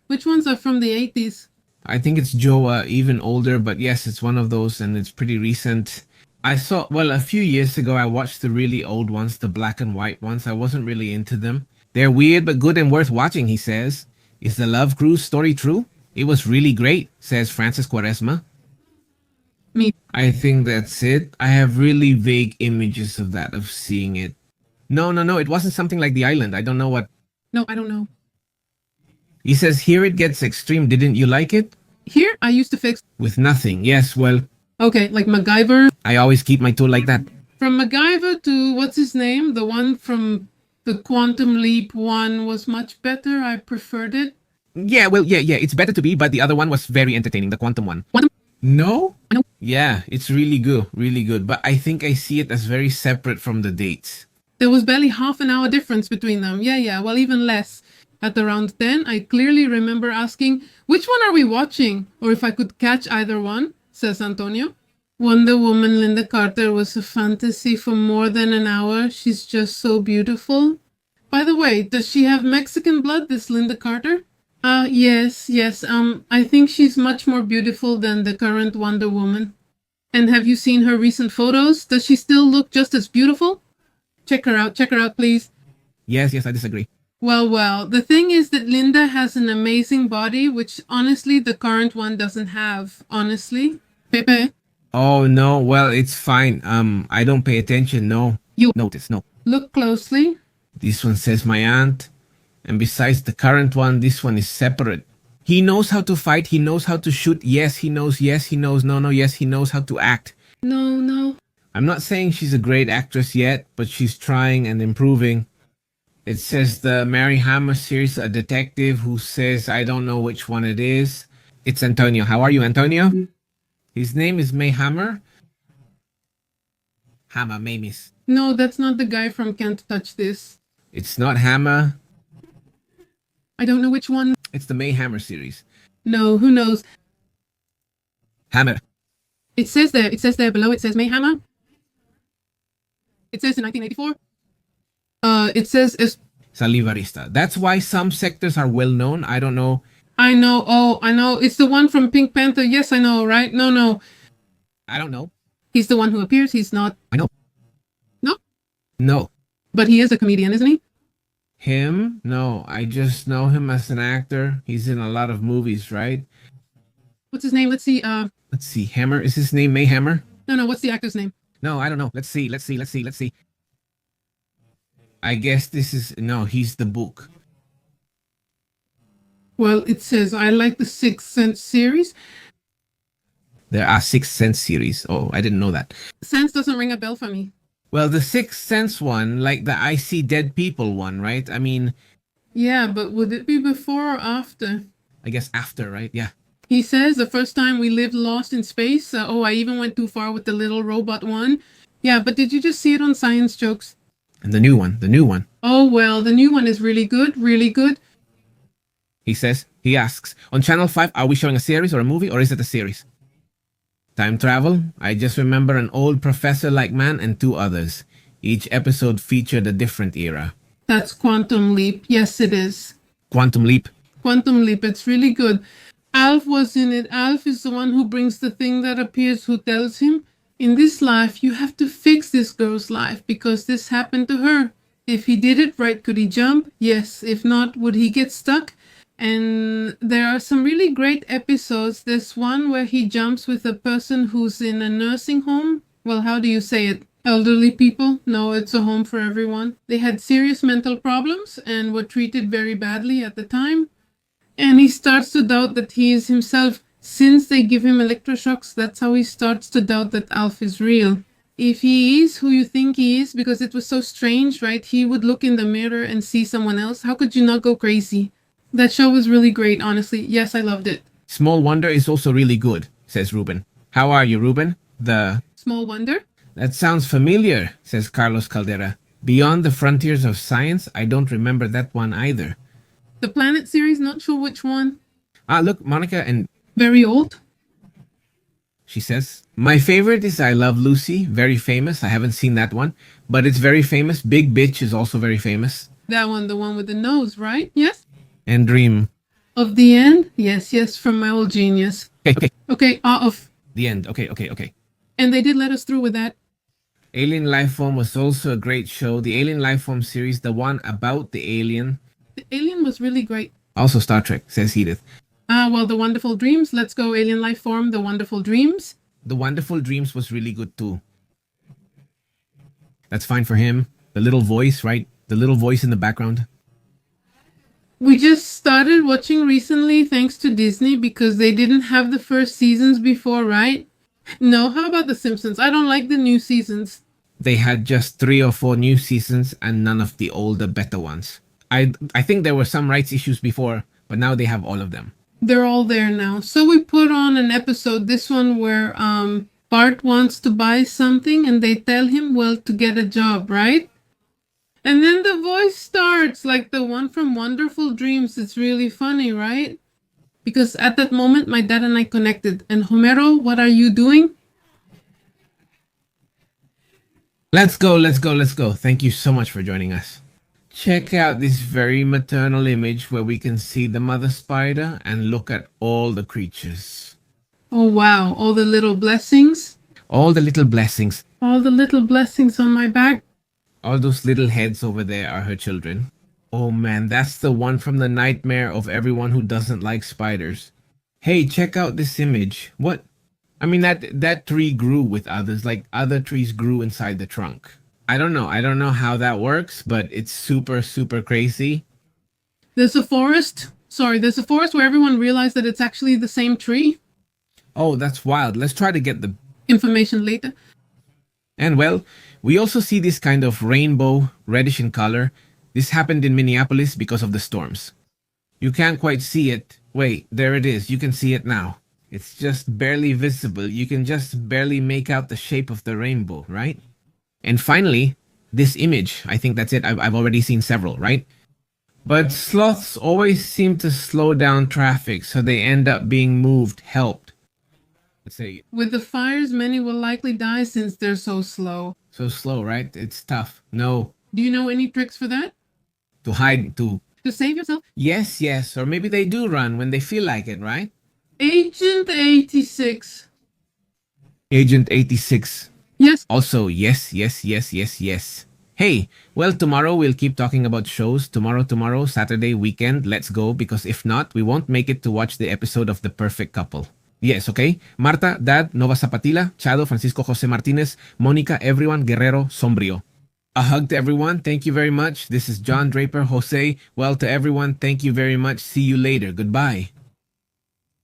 Which ones are from the 80s? I think it's Joa, even older, but yes, it's one of those and it's pretty recent. I saw, well, a few years ago, I watched the really old ones, the black and white ones. I wasn't really into them. They're weird but good and worth watching, he says. Is the Love Cruise story true? It was really great, says Francis Quaresma. Me. I think that's it. I have really vague images of that, of seeing it. No, it wasn't something like The Island. I don't know what. No, I don't know. He says, here it gets extreme. Didn't you like it? Here, I used to fix. With nothing. Yes, well, Okay, like MacGyver. I always keep my tool like that. From MacGyver to what's his name? The one from the Quantum Leap one was much better. I preferred it. Yeah, well, yeah. It's better to be, but the other one was very entertaining, the Quantum one. Quantum. No? No. Yeah, it's really good, really good. But I think I see it as very separate from the dates. There was barely half an hour difference between them. Yeah, well, even less. At around 10, I clearly remember asking, which one are we watching? Or if I could catch either one, says Antonio. Wonder Woman Linda Carter was a fantasy for more than an hour. She's just so beautiful. By the way, does she have Mexican blood, this Linda Carter? Yes. I think she's much more beautiful than the current Wonder Woman. And have you seen her recent photos? Does she still look just as beautiful? Check her out, please. Yes, I disagree. Well, the thing is that Linda has an amazing body, which honestly the current one doesn't have. Honestly. Pepe. Oh, no, well, it's fine. I don't pay attention, no. You Notice, no. look closely. This one says my aunt. And besides the current one, this one is separate. He knows how to fight. He knows how to shoot. Yes, he knows. Yes, he knows. No, yes, he knows how to act. No. I'm not saying she's a great actress yet, but she's trying and improving. It says the Mary Hammer series, a detective who says, I don't know which one it is. It's Antonio. How are you, Antonio? His name is May Hammer. Hammer, Mamis. No, that's not the guy from Can't Touch This. It's not Hammer. I don't know which one. It's the May Hammer series. No, who knows? Hammer. It says there below, it says Mayhammer. It says in 1984. It says Salivarista. That's why some sectors are well known. I don't know. I know. It's the one from Pink Panther. Yes, I know, right? No. I don't know. He's the one who appears. He's not. I know. No? No. But he is a comedian, isn't he? Him? No. I just know him as an actor. He's in a lot of movies, right? What's his name? Let's see. Let's see. Hammer. Is his name May Hammer? No. What's the actor's name? No, I don't know. Let's see. I guess this is... No, he's the book. Well, it says, I like the Sixth Sense series. There are Sixth Sense series. Oh, I didn't know that. Sense doesn't ring a bell for me. Well, the Sixth Sense one, like the I See Dead People one, right? I mean... Yeah, but would it be before or after? I guess after, right? Yeah. He says the first time we lived lost in space. I even went too far with the little robot one. Yeah, but did you just see it on Science Jokes? And the new one. Oh, well, the new one is really good. He asks, on Channel 5, are we showing a series or a movie, or is it a series? Time travel? I just remember an old professor-like man and two others. Each episode featured a different era. That's Quantum Leap. Yes, it is. Quantum Leap. It's really good. Alf was in it. Alf is the one who brings the thing that appears, who tells him, in this life, you have to fix this girl's life because this happened to her. If he did it right, could he jump? Yes. If not, would he get stuck? And there are some really great episodes. There's one where he jumps with a person who's in a nursing home. Well, how do you say it? Elderly people? No, it's a home for everyone. They had serious mental problems and were treated very badly at the time. And he starts to doubt that he is himself. Since they give him electroshocks, that's how he starts to doubt that Alf is real. if he is who you think he is, because it was so strange, right? He would look in the mirror and see someone else. How could you not go crazy? That show was really great, honestly. Yes, I loved it. Small Wonder is also really good, says Ruben. How are you, Ruben? Small Wonder? That sounds familiar, says Carlos Caldera. Beyond the Frontiers of Science? I don't remember that one either. The Planet series, not sure which one. Ah, look, Monica, and Very old. she says, my favorite is I Love Lucy, very famous. I haven't seen that one, but it's very famous. Big Bitch is also very famous. That one, the one with the nose, right? Yes? And Dream. Of the End? Yes, yes, from my old genius. Okay, Okay, of. The End. Okay. And they did let us through with that. Alien Lifeform was also a great show. The Alien Lifeform series, the one about the alien. The Alien was really great. Also Star Trek, says Edith. Well, The Wonderful Dreams. Let's go, Alien Life Form, The Wonderful Dreams. The Wonderful Dreams was really good too. That's fine for him. The little voice, right? The little voice in the background. We just started watching recently thanks to Disney because they didn't have the first seasons before, right? No, how about The Simpsons? I don't like the new seasons. They had just 3 or 4 new seasons and none of the older, better ones. I think there were some rights issues before, but now they have all of them. They're all there now. So we put on an episode, this one where Bart wants to buy something and they tell him, well, to get a job, right? And then the voice starts like the one from Wonderful Dreams. It's really funny, right? Because at that moment, my dad and I connected. And Homero, what are you doing? Let's go. Thank you so much for joining us. Check out this very maternal image where we can see the mother spider and look at all the creatures. Oh, wow. All the little blessings. All the little blessings. All the little blessings on my back. All those little heads over there are her children. Oh man, that's the one from the nightmare of everyone who doesn't like spiders. Hey, check out this image. What? I mean, that tree grew with others, like other trees grew inside the trunk. I don't know how that works, but it's super, super crazy. There's a forest where everyone realized that it's actually the same tree. Oh, that's wild. Let's try to get the Information later. And well, we also see this kind of rainbow, reddish in color. This happened in Minneapolis because of the storms. You can't quite see it. Wait, there it is. You can see it now. It's just barely visible. You can just barely make out the shape of the rainbow, right? And finally, this image. I think that's it. I've already seen several, right? But sloths always seem to slow down traffic, so they end up being moved, helped. Let's say, With the fires, many will likely die since they're so slow. so slow, right? It's tough. No. Do you know any tricks for that? To hide, to... To save yourself? Yes. Or maybe they do run when they feel like it, right? Agent 86. Agent 86. Yes. Also, yes. Hey, well, tomorrow we'll keep talking about shows. Tomorrow, Saturday, weekend, let's go. Because if not, we won't make it to watch the episode of The Perfect Couple. Yes, okay? Marta, Dad, Nova Zapatila, Chado, Francisco Jose Martinez, Monica, everyone, Guerrero, Sombrio. A hug to everyone. Thank you very much. This is John Draper, Jose. Well, to everyone, thank you very much. See you later. Goodbye.